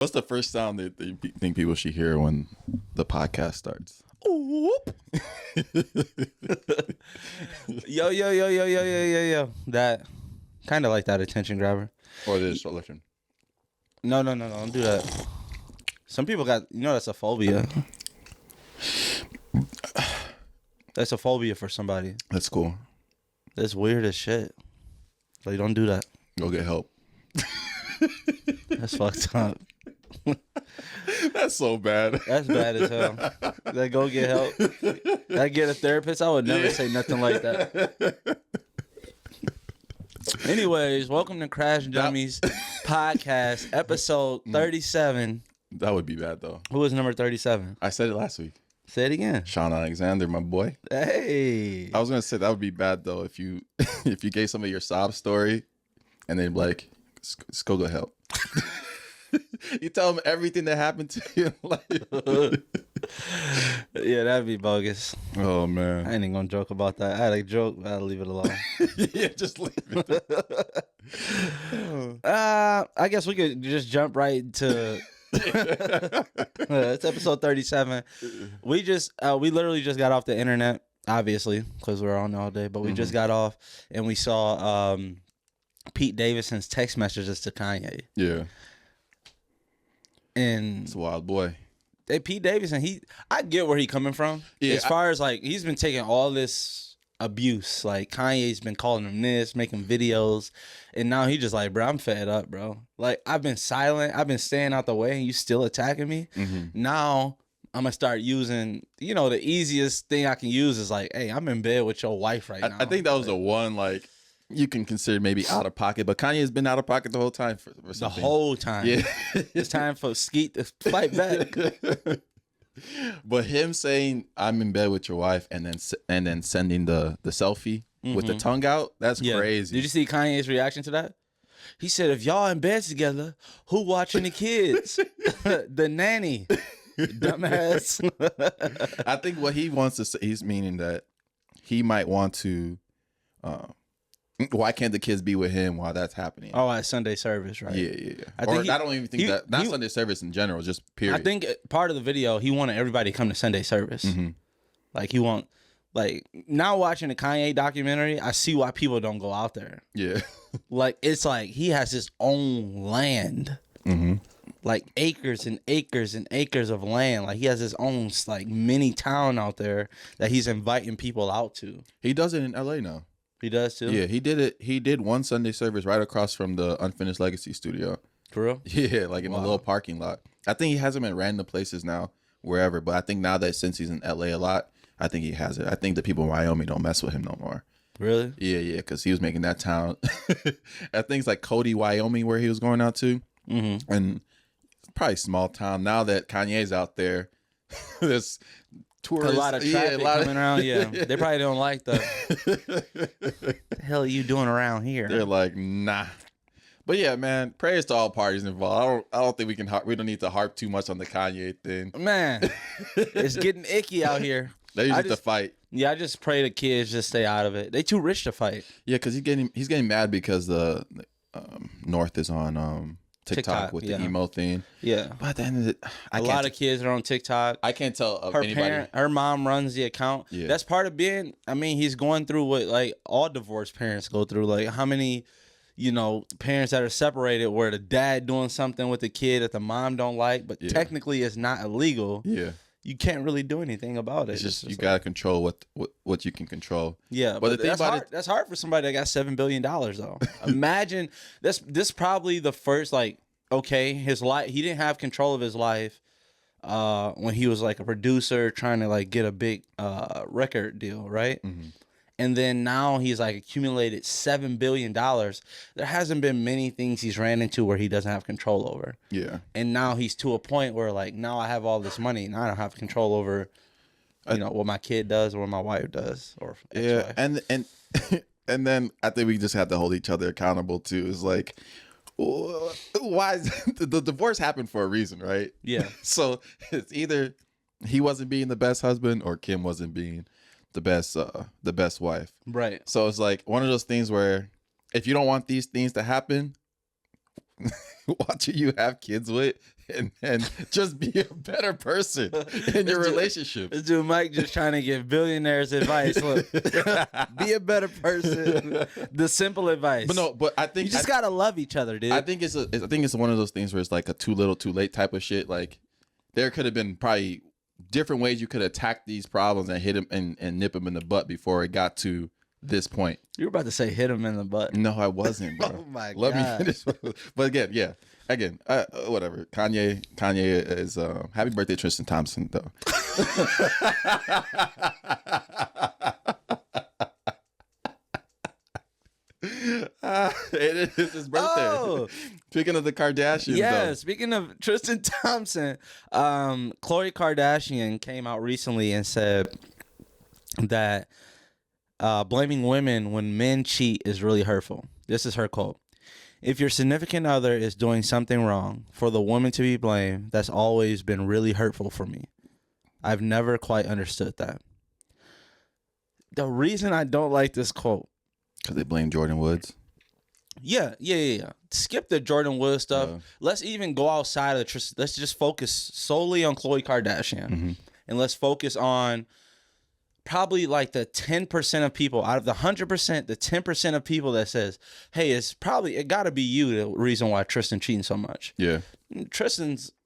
What's the first sound that you think people should hear when the podcast starts? Whoop. Yo. That kind of like that attention grabber. Or this, so listen. No, don't do that. Some people got, that's a phobia. That's a phobia for somebody. That's cool. That's weird as shit. Like, don't do that. Go get help. That's fucked up. That's so bad. That's bad as hell. Like, go get help. I get a therapist. I would never say nothing like that. Anyways, welcome to Crash Dummies podcast, episode 37. That would be bad, though. Who was number 37? I said it last week. Say it again. Sean Alexander, my boy. Hey. I was going to say that would be bad, though, if you if you gave somebody your sob story and they'd be like, go get help. You tell them everything that happened to you in life. Yeah, that'd be bogus. Oh, man. I ain't even gonna joke about that. I had a joke, but I'll leave it alone. Yeah, just leave it. I guess we could just jump right to it's episode 37. We literally just got off the internet, obviously, because we're on all day, but we just got off and we saw Pete Davidson's text messages to Kanye. Yeah. And it's a wild boy. Pete Davidson, I get where he coming from. Yeah, as far as like he's been taking all this abuse. Like Kanye's been calling him this, making videos, and now he just like, bro, I'm fed up, bro. Like I've been silent, I've been staying out the way, and you still attacking me. Now I'm gonna start using, the easiest thing I can use is like, hey, I'm in bed with your wife right now. I think that was the one like you can consider maybe out of pocket, but Kanye's been out of pocket the whole time for something. The whole time. Yeah. It's time for Skeet to fight back. But him saying I'm in bed with your wife and then sending the selfie with the tongue out, that's crazy. Did you see Kanye's reaction to that? He said, if y'all in bed together, who watching the kids? The nanny. Dumbass. I think what he wants to say, he's meaning that he might want to why can't the kids be with him while that's happening? Oh, at Sunday service, right? Yeah. I don't even think that. Not Sunday service in general, just period. I think part of the video, he wanted everybody to come to Sunday service. Like now watching the Kanye documentary, I see why people don't go out there. Yeah. Like it's like he has his own land. Like acres and acres and acres of land. Like he has his own like mini town out there that he's inviting people out to. He does it in LA now. He does too? Yeah, he did it. He did one Sunday service right across from the Unfinished Legacy studio. For real? Yeah, like in a little parking lot. I think he has them in random places now, wherever. But I think now that since he's in LA a lot, I think he has it. I think the people in Wyoming don't mess with him no more. Really? Yeah, because he was making that town. I think it's like Cody, Wyoming, where he was going out to. And it's probably a small town. Now that Kanye's out there, there's tourists. A lot of traffic coming around. Yeah, they probably don't like the hell are you doing around here? They're like, nah. But yeah, man, prayers to all parties involved. I don't think we don't need to harp too much on the Kanye thing. Man, it's getting icky out here. They used to fight. Yeah, I just pray the kids just stay out of it. They too rich to fight. Yeah, because he's getting mad because the North is on TikTok with the emo thing. Yeah. But at the end of it, a lot of kids are on TikTok. I can't tell anybody. Her mom runs the account. Yeah. That's part of being, he's going through what like all divorced parents go through. Like how many, parents that are separated where the dad doing something with the kid that the mom don't like, but technically it's not illegal. Yeah. You can't really do anything about it. It's just you got to control what you can control. Yeah, but the thing that's hard for somebody that got $7 billion though. Imagine this probably the first his life. He didn't have control of his life when he was like a producer trying to like get a big record deal, right? And then now he's like accumulated $7 billion. There hasn't been many things he's ran into where he doesn't have control over. Yeah. And now he's to a point where like, now I have all this money and I don't have control over, what my kid does or what my wife does or ex-wife. And then I think we just have to hold each other accountable too. It's like, why is the divorce happened for a reason, right? Yeah. So it's either he wasn't being the best husband or Kim wasn't being the best wife. Right. So it's like one of those things where if you don't want these things to happen, watching you have kids with and just be a better person in your relationship. This dude Mike just trying to give billionaires advice. Look, be a better person. The simple advice. But I think you just gotta love each other, dude. I think it's one of those things where it's like a too little, too late type of shit. Like there could have been probably different ways you could attack these problems and hit him and nip him in the butt before it got to this point. You were about to say hit him in the butt. No, I wasn't, bro. Oh my Let God. me finish. But again, whatever. Kanye is happy birthday, Tristan Thompson, though. It is his birthday. Oh. Speaking of the Kardashians, though. Speaking of Tristan Thompson, Khloe Kardashian came out recently and said that blaming women when men cheat is really hurtful. This is her quote. If your significant other is doing something wrong, for the woman to be blamed, that's always been really hurtful for me. I've never quite understood that. The reason I don't like this quote. Because they blame Jordan Woods. Yeah. Skip the Jordan Woods stuff. Let's even go outside of the let's just focus solely on Khloe Kardashian. Mm-hmm. And let's focus on probably like the 10% of people out of the 100%, the 10% of people that says, hey, it got to be you, the reason why Tristan cheating so much. Yeah.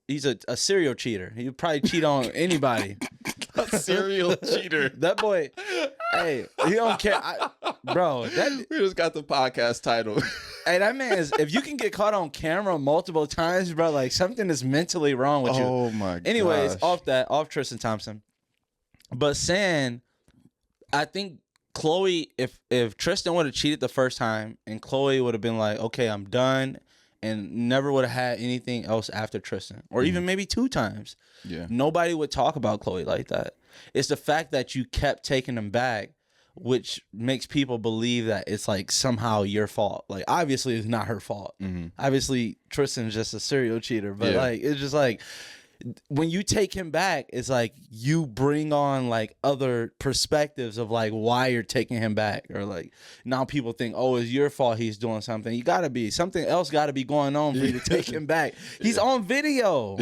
He's a serial cheater. He would probably cheat on anybody. A serial cheater. That boy, hey, he don't care. Bro, we just got the podcast title. Hey, that man is, if you can get caught on camera multiple times, bro, like something is mentally wrong with you. Oh my god. Anyways, off Tristan Thompson. But saying, I think Khloe, if Tristan would have cheated the first time and Khloe would have been like, okay, I'm done, and never would have had anything else after Tristan, or even maybe 2 times, nobody would talk about Khloe like that. It's the fact that you kept taking him back, which makes people believe that it's like somehow your fault. Like, obviously it's not her fault. Mm-hmm. Obviously Tristan's just a serial cheater, but like, it's just like, when you take him back, it's like you bring on like other perspectives of like why you're taking him back, or like now people think, oh, it's your fault he's doing something. You gotta be something else, gotta be going on for you to take him back. He's on video.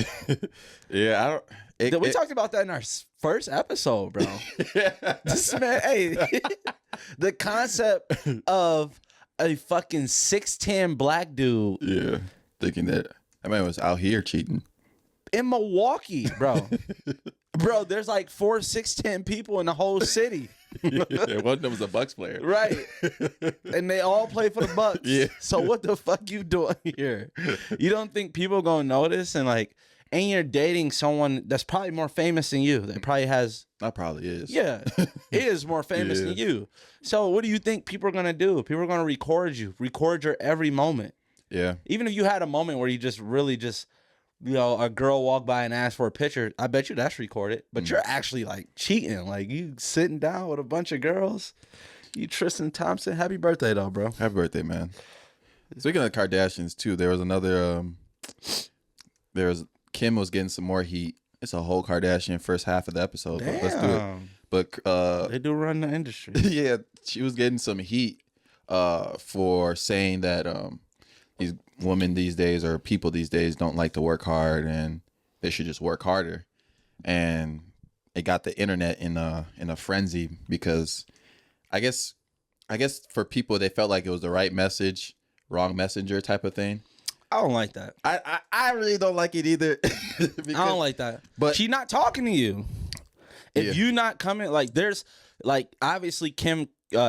Yeah, we talked about that in our first episode, bro. This man, hey, the concept of a fucking 6'10" black dude, thinking that man was out here cheating. In Milwaukee, bro. Bro, there's like 4 6'10" people in the whole city. One of them was a Bucks player. Right. And they all play for the Bucks. Yeah. So what the fuck you doing here? You don't think people gonna notice? And like, and you're dating someone that's probably more famous than you. That probably is. Yeah. It is more famous than you. So what do you think people are gonna do? People are gonna record your every moment. Yeah. Even if you had a moment where you just really just, you know, a girl walked by and asked for a picture, I bet you that's recorded. But you're actually like cheating. Like, you sitting down with a bunch of girls. You Tristan Thompson. Happy birthday though, bro. Happy birthday, man. Speaking of Kardashians too, there was another Kim was getting some more heat. It's a whole Kardashian first half of the episode. Damn. But let's do it. But they do run the industry. Yeah, she was getting some heat for saying that these women these days, or people these days, don't like to work hard and they should just work harder. And it got the internet in a frenzy because I guess for people, they felt like it was the right message, wrong messenger type of thing. I don't like that. I really don't like it either. I don't like that. But she not talking to you. If you not coming, like, there's like, obviously Kim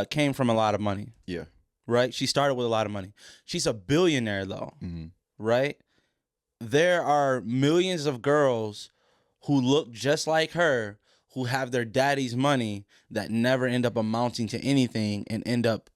came from a lot of money. Yeah. Right? She started with a lot of money. She's a billionaire though. Mm-hmm. Right? There are millions of girls who look just like her, who have their daddy's money, that never end up amounting to anything and end up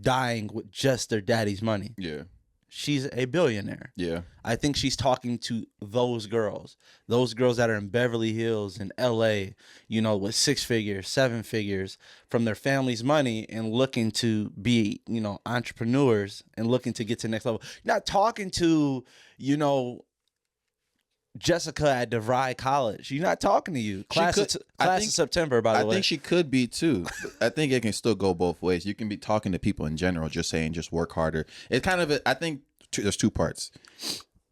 dying with just their daddy's money. Yeah. She's a billionaire. Yeah. I think she's talking to those girls that are in Beverly Hills and LA, you know, with 6 figures, 7 figures from their family's money and looking to be, you know, entrepreneurs and looking to get to the next level. Not talking to, you know, Jessica at DeVry College. You're not talking to you. Class of September, by the way. I think she could be too. I think it can still go both ways. You can be talking to people in general, just saying, just work harder. It's kind of, I think there's 2 parts.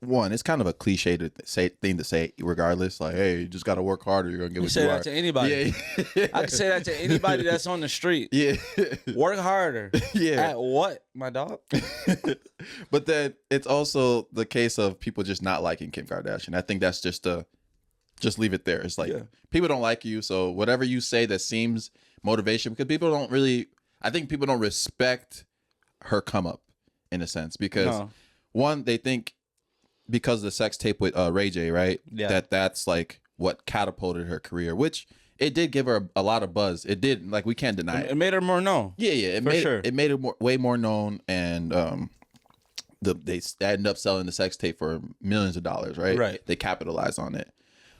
one, it's kind of a cliche thing to say regardless. Like, hey, you just got to work harder. You're going to get what say you that are. to anybody. Yeah. I can say that to anybody that's on the street. Yeah. Work harder. Yeah. At what, my dog? But then it's also the case of people just not liking Kim Kardashian. I think that's just leave it there. It's like people don't like you. So whatever you say that seems motivation, because people don't really, I think people don't respect her come up in a sense because one, they think because of the sex tape with Ray J, right? Yeah. That's like what catapulted her career, which it did give her a lot of buzz. It did, like we can't deny it. It made her more known. Yeah, yeah. It made her way more known, and they ended up selling the sex tape for millions of dollars, right? Right. They capitalized on it,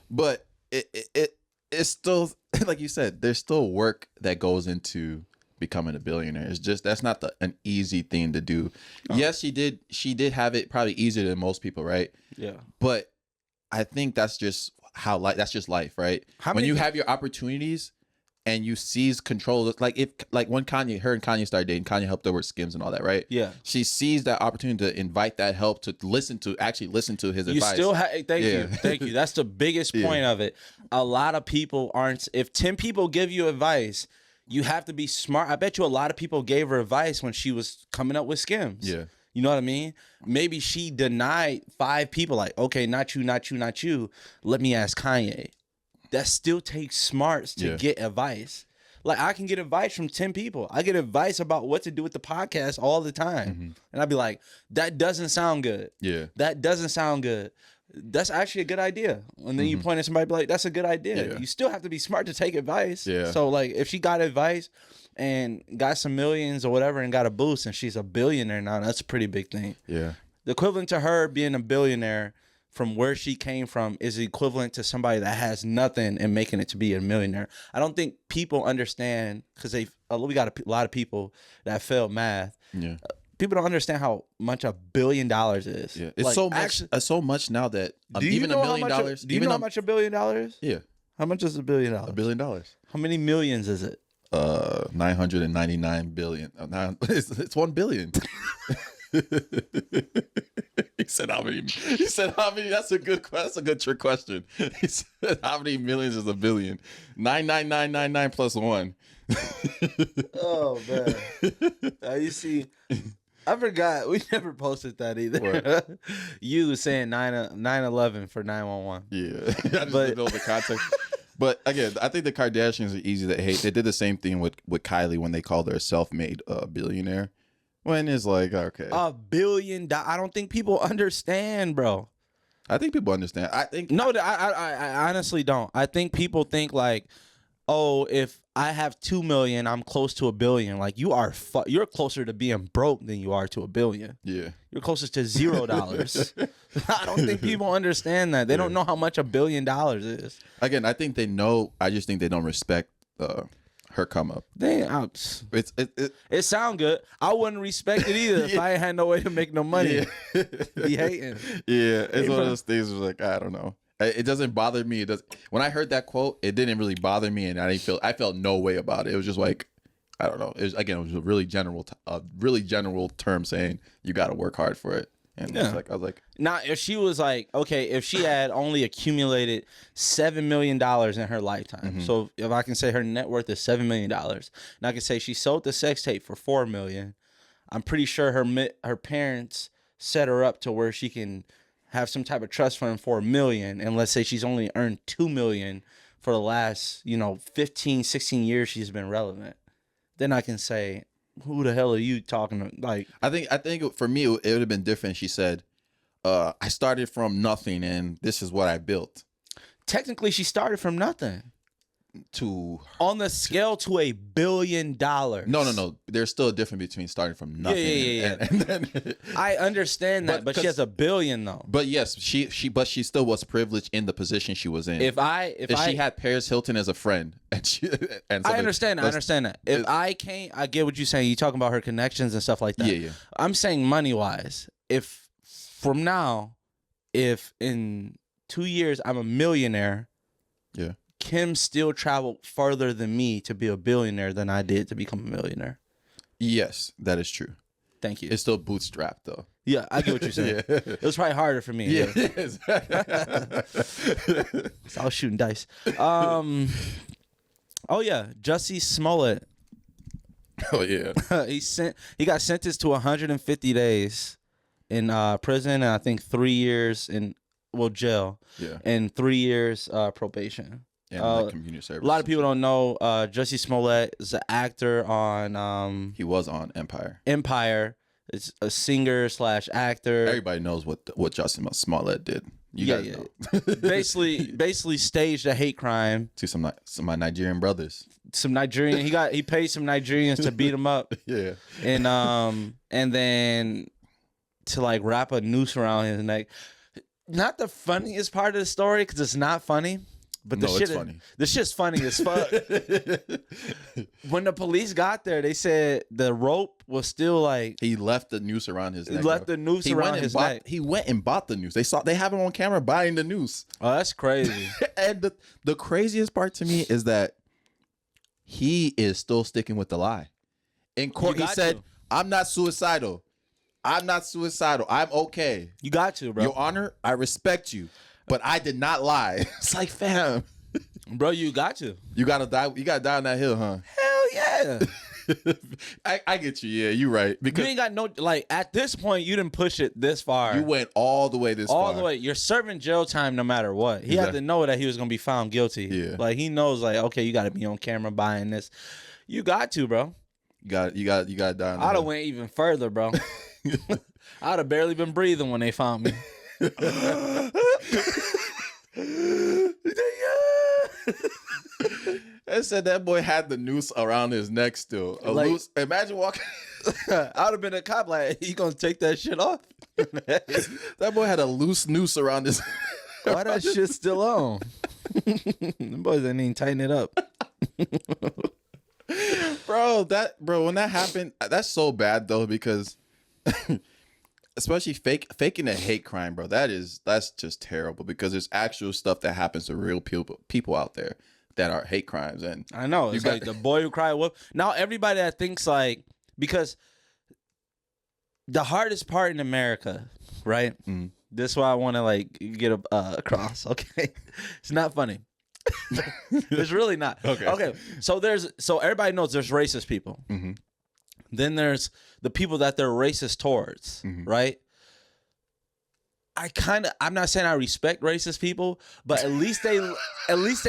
but it's still like you said. There's still work that goes into becoming a billionaire. It's just that's not an easy thing to do. Yes, she did have it probably easier than most people, right? Yeah. But I think that's just how that's just life, right? When you have your opportunities and you seize control, like when Kanye started dating, Kanye helped her with Skims and all that, right? Yeah. She seized that opportunity to invite that help, to listen to his advice. You still thank you. That's the biggest point of it. A lot of people aren't. If 10 people give you advice, you have to be smart. I bet you a lot of people gave her advice when she was coming up with Skims. Yeah. You know what I mean? Maybe she denied 5 people, like, okay, not you, not you, not you. Let me ask Kanye. That still takes smarts to get advice. Like, I can get advice from 10 people. I get advice about what to do with the podcast all the time. Mm-hmm. And I'd be like, that doesn't sound good. Yeah. That doesn't sound good. That's actually a good idea. And then you point at somebody, be like, that's a good idea. Yeah. You still have to be smart to take advice. Yeah. So like, if she got advice and got some millions or whatever and got a boost and she's a billionaire now, that's a pretty big thing. Yeah. The equivalent to her being a billionaire from where she came from is equivalent to somebody that has nothing and making it to be a millionaire. I don't think people understand, because we got a lot of people that failed math. Yeah. People don't understand how much $1 billion is. Yeah, it's like, so much. Actually, so much now that even $1 million. Do you know how much $1 billion? Yeah. How much is $1 billion? $1 billion. How many millions is it? 999 billion. It's 1 billion. He said how many? He said how many? That's a good trick question. He said how many millions is a billion? 99999 plus 1. Oh man! You see. I forgot. We never posted that either. You saying 9/11 for 911. Yeah. I just didn't know the context. But again, I think the Kardashians are easy to hate. They did the same thing with Kylie when they called her a self-made billionaire. When it's like, okay. $1 billion. I don't think people understand, bro. I think people understand. I honestly don't. I think people think like, oh, if I have 2 million, I'm close to $1 billion. Like you're closer to being broke than you are to $1 billion. Yeah. You're closer to $0. I don't think people understand that. They don't know how much $1 billion is. Again, I think they know. I just think they don't respect her come up. Damn, it sound good. I wouldn't respect it either if I ain't had no way to make no money. Yeah. Be hating. Yeah, it's one of those things where like, I don't know. It doesn't bother me. It does. When I heard that quote, it didn't really bother me, and I felt no way about it. It was just like, I don't know. It was a really general term saying you got to work hard for it. And I was like, now if she was like, okay, if she had only accumulated $7 million in her lifetime, mm-hmm. So if I can say her net worth is $7 million, and I can say she sold the sex tape for $4 million, I'm pretty sure her parents set her up to where she can have some type of trust fund for $1 million, and let's say she's only earned $2 million for the last 15, 16 years she's been relevant, then I can say, who the hell are you talking to? Like, I think for me it would have been different. She said, I started from nothing and this is what I built. Technically she started from nothing. On the scale to $1 billion. No. There's still a difference between starting from nothing. Yeah. And then, I understand that, but she has $1 billion though. But yes, she still was privileged in the position she was in. If she had Paris Hilton as a friend, I understand that. If I get what you're saying. You're talking about her connections and stuff like that. Yeah. I'm saying money wise. If in 2 years I'm a millionaire. Yeah. Kim still traveled further than me to be a billionaire than I did to become a millionaire. Yes, that is true. Thank you. It's still bootstrapped though. Yeah, I get what you're saying. Yeah. It was probably harder for me. Yeah. So I was shooting dice. Oh yeah, Jussie Smollett. Oh yeah. He got sentenced to 150 days in prison, and I think 3 years in jail. Yeah. And 3 years probation. And like community service. A lot of people don't know Jussie Smollett is an actor on he was on Empire. It's a singer / actor. Everybody knows what Jussie Smollett did. You guys know. basically staged a hate crime To some of my Nigerian brothers. Some Nigerian. He paid some Nigerians to beat him up. Yeah. And then to like wrap a noose around his neck. Not the funniest part of the story because it's not funny. But it's funny. The shit's funny as fuck. When the police got there, they said the rope was still like... He left the noose around his neck. He left the noose around his neck. He went and bought the noose. They have him on camera buying the noose. Oh, that's crazy. And the craziest part to me is that he is still sticking with the lie. In court, he said, I'm not suicidal. I'm okay. You got to, bro. Your Honor, I respect you. But I did not lie. It's like, fam. Bro, you got to. You gotta die. You gotta die on that hill, huh? Hell yeah. I get you. Yeah, you're right. Because you ain't got no, like, at this point, you didn't push it this far. You went all the way far. All the way. You're serving jail time no matter what. He had to know that he was going to be found guilty. Yeah. Like, he knows, like, okay, you got to be on camera buying this. You got to, bro. You got to die on that I'd have went even further, bro. I'd have barely been breathing when they found me. I said that boy had the noose around his neck still. Loose. Imagine walking. I'd have been a cop like, you gonna take that shit off? That boy had a loose noose around his. Why that shit still on? Them boys didn't even tighten it up. Bro, when that happened, that's so bad though because. Especially faking a hate crime, bro. That's just terrible because there's actual stuff that happens to real people out there that are hate crimes. And I know it's like the boy who cried wolf. Now everybody that thinks like because the hardest part in America, right? Mm. This is why I want to like get across. Okay, it's not funny. It's really not. Okay. So everybody knows there's racist people. Mm-hmm. Then there's the people that they're racist towards, right? I'm not saying I respect racist people, but at least they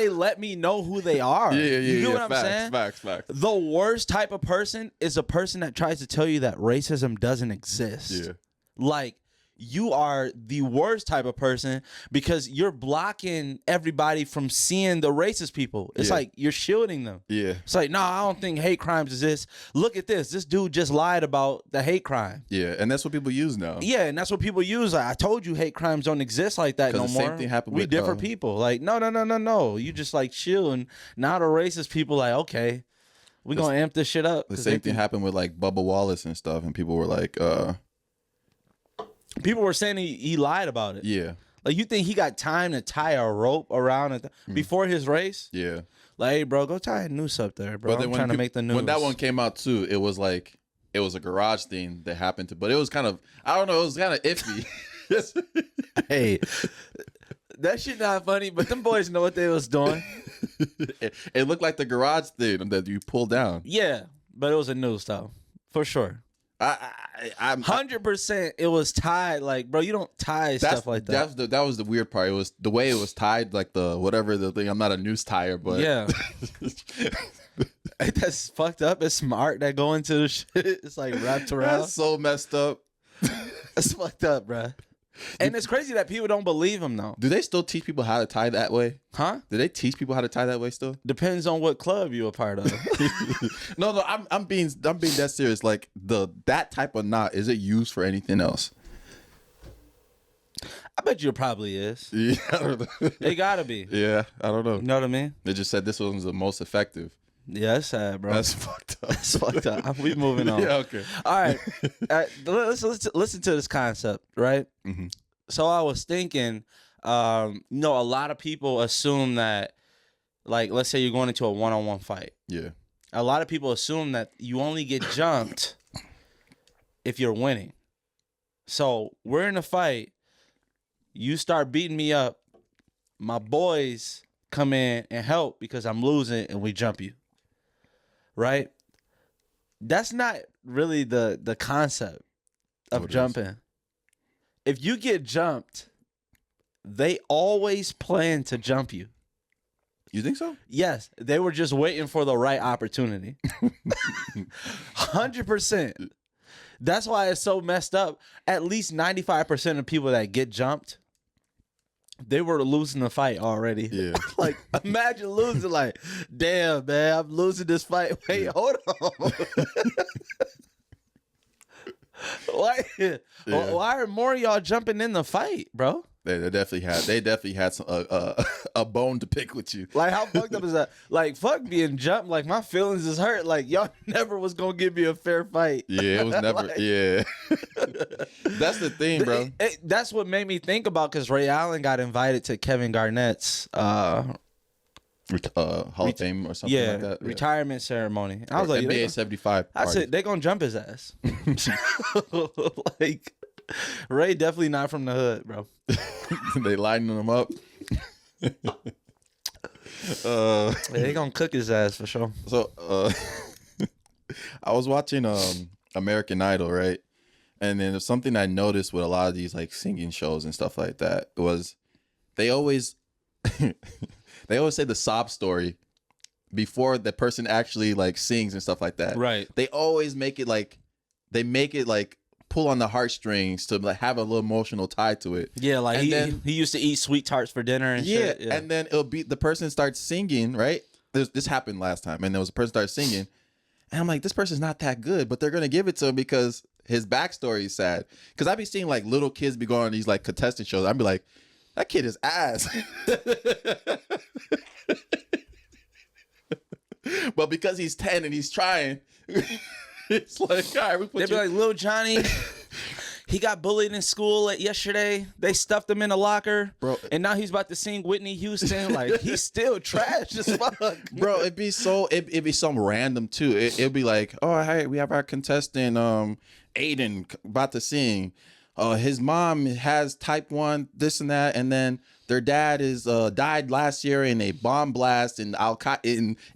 let me know who they are. You know what I'm saying? Facts. The worst type of person is a person that tries to tell you that racism doesn't exist. Yeah. Like, you are the worst type of person because you're blocking everybody from seeing the racist people. It's like you're shielding them. Yeah. It's like, no, I don't think hate crimes exist. Look at this. This dude just lied about the hate crime. Yeah, and that's what people use now. Yeah, and that's what people use. Like, I told you hate crimes don't exist like that no more. Same thing happened with different people. Like, no. You just like shielding. Now the racist people like, okay, we're going to amp this shit up. The same thing happened with like Bubba Wallace and stuff, and people were like, people were saying he lied about it. Yeah. Like, you think he got time to tie a rope around before his race? Yeah. Like, hey, bro, go tie a noose up there, bro. I'm trying to make the news. When that one came out, too, it was like, it was a garage thing that happened to, but it was kind of, I don't know, it was kind of iffy. Hey, that shit not funny, but them boys know what they was doing. It looked like the garage thing that you pulled down. Yeah, but it was a noose, though, for sure. I'm 100%. It was tied. Like, bro, you don't tie stuff like that. That was the weird part. It was the way it was tied, like the thing. I'm not a noose tire, but yeah, that's fucked up. It's smart that go into the shit. It's like wrapped around. That's so messed up. It's fucked up, bro. And it's crazy that people don't believe him though. Do they still teach people how to tie that way? Huh? Do they teach people how to tie that way still? Depends on what club you're a part of. No, I'm being that serious. Like that type of knot, is it used for anything else? I bet you it probably is. Yeah, I don't know. It gotta be. Yeah, I don't know. You know what I mean? They just said this one's the most effective. Yeah, that's sad, bro. That's fucked up. That's fucked up. We moving on. Yeah, okay. All right. Let's listen to this concept, right? Mm-hmm. So I was thinking, a lot of people assume that, like, let's say you're going into a one-on-one fight. Yeah. A lot of people assume that you only get jumped if you're winning. So we're in a fight. You start beating me up. My boys come in and help because I'm losing and we jump you. Right? That's not really the concept of jumping. If you get jumped, they always plan to jump you. You think so? Yes. They were just waiting for the right opportunity. 100%. That's why it's so messed up. At least 95% of people that get jumped, they were losing the fight already. Yeah. Like, imagine losing, like, damn, man, I'm losing this fight. Wait, hold on. Why are more of y'all jumping in the fight, bro? They definitely had some a bone to pick with you. Like, how fucked up is that? Like, fuck being jumped. Like, my feelings is hurt. Like, y'all never was gonna give me a fair fight. Yeah, it was never. Like, yeah, that's the thing, bro. That's what made me think about, because Ray Allen got invited to Kevin Garnett's Hall of Fame or something like that. Retirement ceremony. I was like, NBA 75. I said they gonna jump his ass. Like, Ray definitely not from the hood, bro. They lining him up. They gonna cook his ass for sure. So I was watching American Idol, right? And then something I noticed with a lot of these like singing shows and stuff like that was they always they always say the sob story before the person actually like sings and stuff like that. Right. They always make it like pull on the heartstrings to like have a little emotional tie to it. Yeah, like he used to eat sweet tarts for dinner and shit. Yeah, and then it'll be the person starts singing, right? This happened last time, and there was a person started singing, and I'm like, this person's not that good, but they're gonna give it to him because his backstory is sad. Because I be seeing like little kids be going on these like contestant shows. I'd be like, that kid is ass. But because he's 10 and he's trying, it's like, all right, we put they'd be like, Lil Johnny, he got bullied in school yesterday. They stuffed him in a locker, bro, and now he's about to sing Whitney Houston. Like, he's still trash as fuck, bro. It'd be some random too. It'd be like, oh, hey, we have our contestant, Aiden, about to sing. His mom has type 1, this and that, and then their dad is died last year in a bomb blast in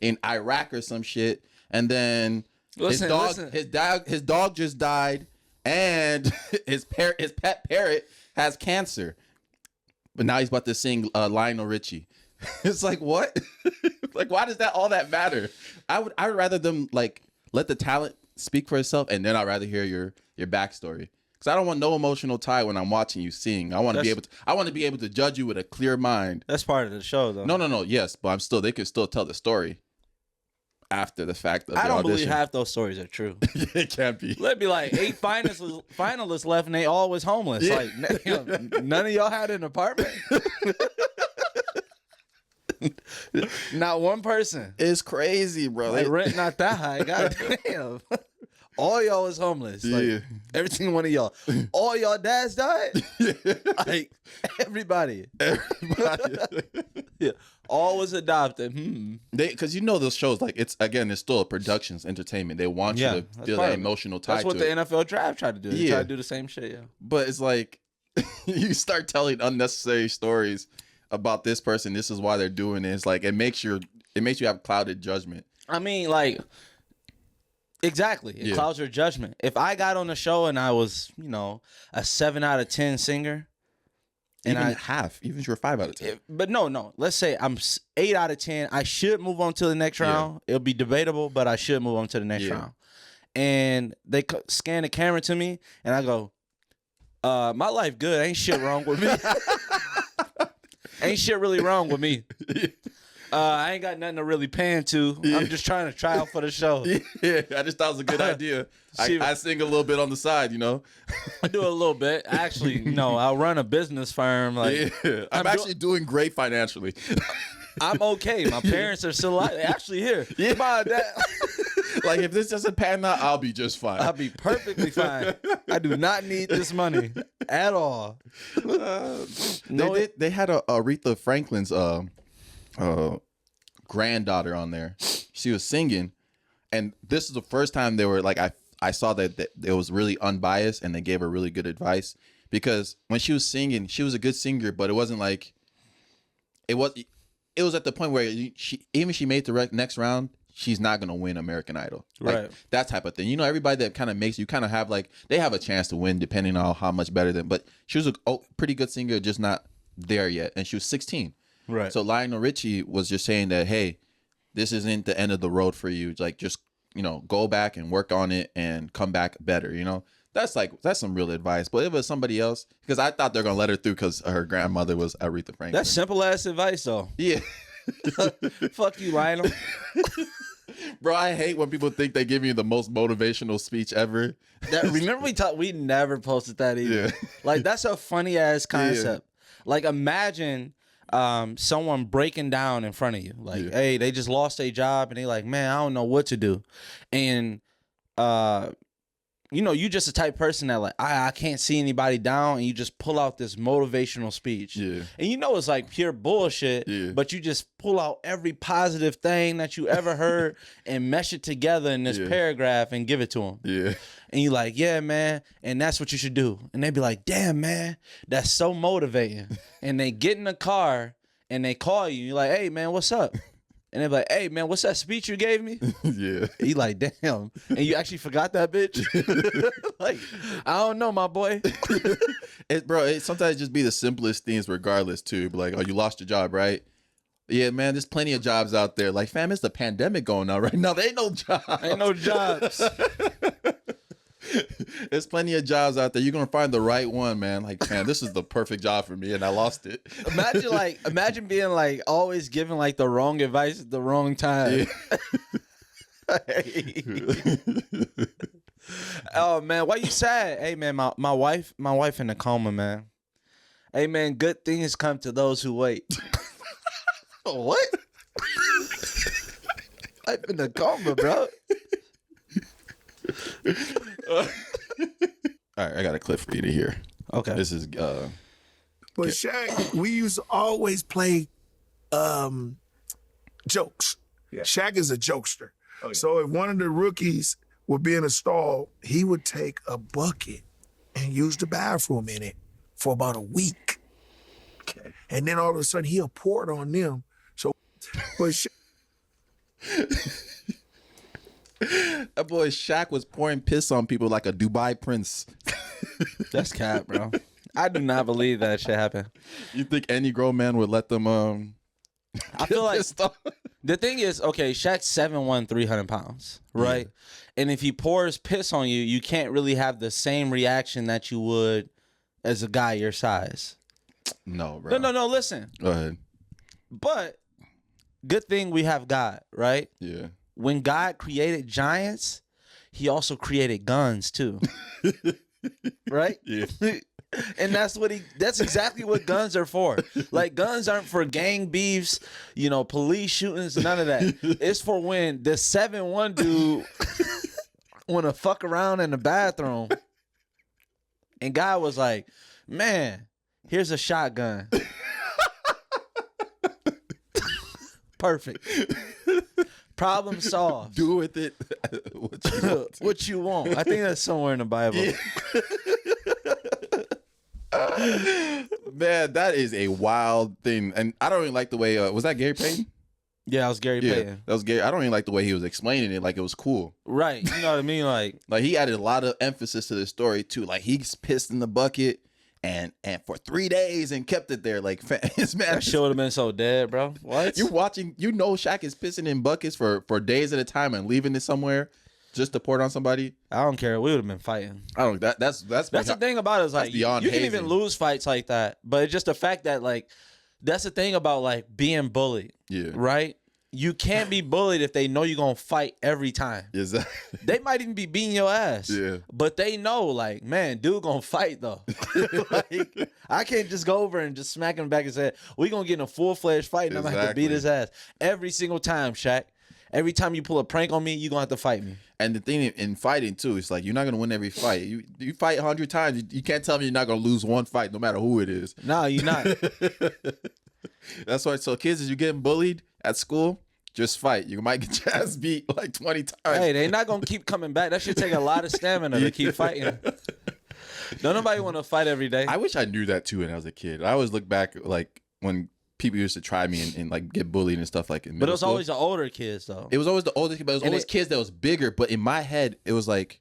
in Iraq or some shit, and then his dog just died, and his pet parrot has cancer, but now he's about to sing Lionel Richie. It's like, what? Like, why does all that matter? I would rather them like let the talent speak for itself, and then I'd rather hear your backstory. Because I don't want no emotional tie when I'm watching you sing. I want to be able to judge you with a clear mind. That's part of the show, though. No. Yes, but they could still tell the story after the fact of the audition. audition. Believe half those stories are true. It can't be. Let be like 8 finalists left, and they all was homeless. Yeah. Like, none of y'all had an apartment. Not one person. It's crazy, bro. Like, rent not that high. God damn. All y'all was homeless. Like, Yeah. every single one of y'all. All y'all dads died? Like, everybody. Yeah. All was adopted. Because those shows, like, it's still a productions, entertainment. They want you to feel that emotional tie to it. That's what the NFL draft tried to do. They tried to do the same shit, yeah. But it's like, you start telling unnecessary stories about this person. This is why they're doing this. Like, it makes you have clouded judgment. I mean, like, exactly. It clouds your judgment. If I got on the show and I was, a 7 out of 10 singer, and even if you're 5 out of 10. But no. Let's say I'm 8 out of 10. I should move on to the next round. It'll be debatable, but I should move on to the next round. And they scan the camera to me, and I go, my life good. Ain't shit wrong with me. Ain't shit really wrong with me. I ain't got nothing to really pan to. I'm just trying to try out for the show. Yeah, I just thought it was a good idea. I sing a little bit on the side, I do a little bit. Actually, I'll run a business firm. Like, I'm actually doing great financially. I'm okay. My parents are still alive. They're actually here. Yeah. Come on, Dad. Like, if this doesn't pan out, I'll be just fine. I'll be perfectly fine. I do not need this money at all. They had Aretha Franklin's granddaughter on there. She was singing, and this is the first time they were like, I saw that it was really unbiased and they gave her really good advice, because when she was singing, she was a good singer, but it wasn't like it was at the point where she made the next round, she's not gonna win American Idol, like, right? That type of thing. You know, everybody that kind of makes you kind of have like they have a chance to win depending on how much better than. But she was a pretty good singer, just not there yet, and she was 16. Right. So Lionel Richie was just saying that, hey, this isn't the end of the road for you. Like, just, you know, go back and work on it and come back better. You know, that's some real advice. But if it was somebody else, because I thought they're gonna let her through because her grandmother was Aretha Franklin. That's simple ass advice, though. Yeah. Fuck you, Lionel. Bro, I hate when people think they give you the most motivational speech ever. Remember we never posted that either. Yeah. Like, that's a funny ass concept. Yeah. Like, imagine someone breaking down in front of you. Like, hey, they just lost their job and they like, man, I don't know what to do. And you know, you just a type person that like, I can't see anybody down, and you just pull out this motivational speech. Yeah. And you know it's like pure bullshit, but you just pull out every positive thing that you ever heard and mesh it together in this paragraph and give it to them. Yeah. And you like, yeah, man, and that's what you should do. And they be like, damn, man, that's so motivating. And they get in the car and they call you. You're like, hey, man, what's up? And they're like, hey, man, what's that speech you gave me? Yeah. And you like, damn. And you actually forgot that bitch? Like, I don't know, my boy. It sometimes just be the simplest things regardless, too. Like, oh, you lost your job, right? Yeah, man, there's plenty of jobs out there. Like, fam, it's the pandemic going on right now. There ain't no jobs. Ain't no jobs. There's plenty of jobs out there. You're gonna find the right one, man. Like, man, this is the perfect job for me, and I lost it. Imagine being like always giving like the wrong advice at the wrong time. Yeah. Oh man, why you sad? Hey man, my wife in a coma, man. Hey man, good things come to those who wait. What? Life in a coma, bro. All right, I got a clip for you to hear. Okay. This is But Shaq, we used to always play jokes. Yeah. Shaq is a jokester. Oh, yeah. So if one of the rookies would be in a stall, he would take a bucket and use the bathroom in it for about a week. Okay. And then all of a sudden he'll pour it on them. So but that boy Shaq was pouring piss on people like a Dubai prince. That's cap, bro. I do not believe that shit happened. You think any grown man would let them I feel like the thing is, okay, Shaq's 7'1", 300 pounds, right? Yeah. And if he pours piss on you, you can't really have the same reaction that you would as a guy your size. No, bro. No, listen. Go ahead. But good thing we have God, right? Yeah. When God created giants, he created guns too. Right? Yeah. And that's exactly what guns are for. Like, guns aren't for gang beefs, you know, police shootings, none of that. It's for when the 7'1" dude wanna fuck around in the bathroom. And God was like, man, here's a shotgun. Perfect. Problem solved. Do with it what you want. I think that's somewhere in the Bible. Yeah. Man, that is a wild thing. And I don't even like the way, was that Gary Payton? Yeah, it was Gary Payton. That was Gary. I don't even like the way he was explaining it, like it was cool. Right. You know what I mean? Like he added a lot of emphasis to the story too. Like, he's pissed in the bucket and for 3 days and kept it there. Like, his man, that shit would have been so dead, bro. What? You're watching, you know, Shaq is pissing in buckets for days at a time and leaving it somewhere just to pour it on somebody. I don't care. We would have been fighting. I don't. That's the thing about it is, like, you can even lose fights like that, but it's just the fact that, like, that's the thing about, like, being bullied. Yeah. Right. You can't be bullied if they know you're going to fight every time. Exactly. They might even be beating your ass. Yeah. But they know, like, man, dude going to fight, though. Like, I can't just go over and just smack him back and say, we going to get in a full-fledged fight and I'm going to have to beat his ass. Every single time, Shaq. Every time you pull a prank on me, you're going to have to fight me. And the thing in fighting, too, it's like, you're not going to win every fight. You fight 100 times. You can't tell me you're not going to lose one fight, no matter who it is. No, you're not. That's why. So, kids, as you're getting bullied at school, Just fight. You might get your ass beat like 20 times. Hey, they not gonna keep coming back. That should take a lot of stamina to keep fighting. Don't nobody want to fight every day. I wish I knew that too when I was a kid. I always look back like when people used to try me and like get bullied and stuff like in middle But it was school. always the older kids though. It was always the older kids, but it was always kids that was bigger. But in my head, it was like,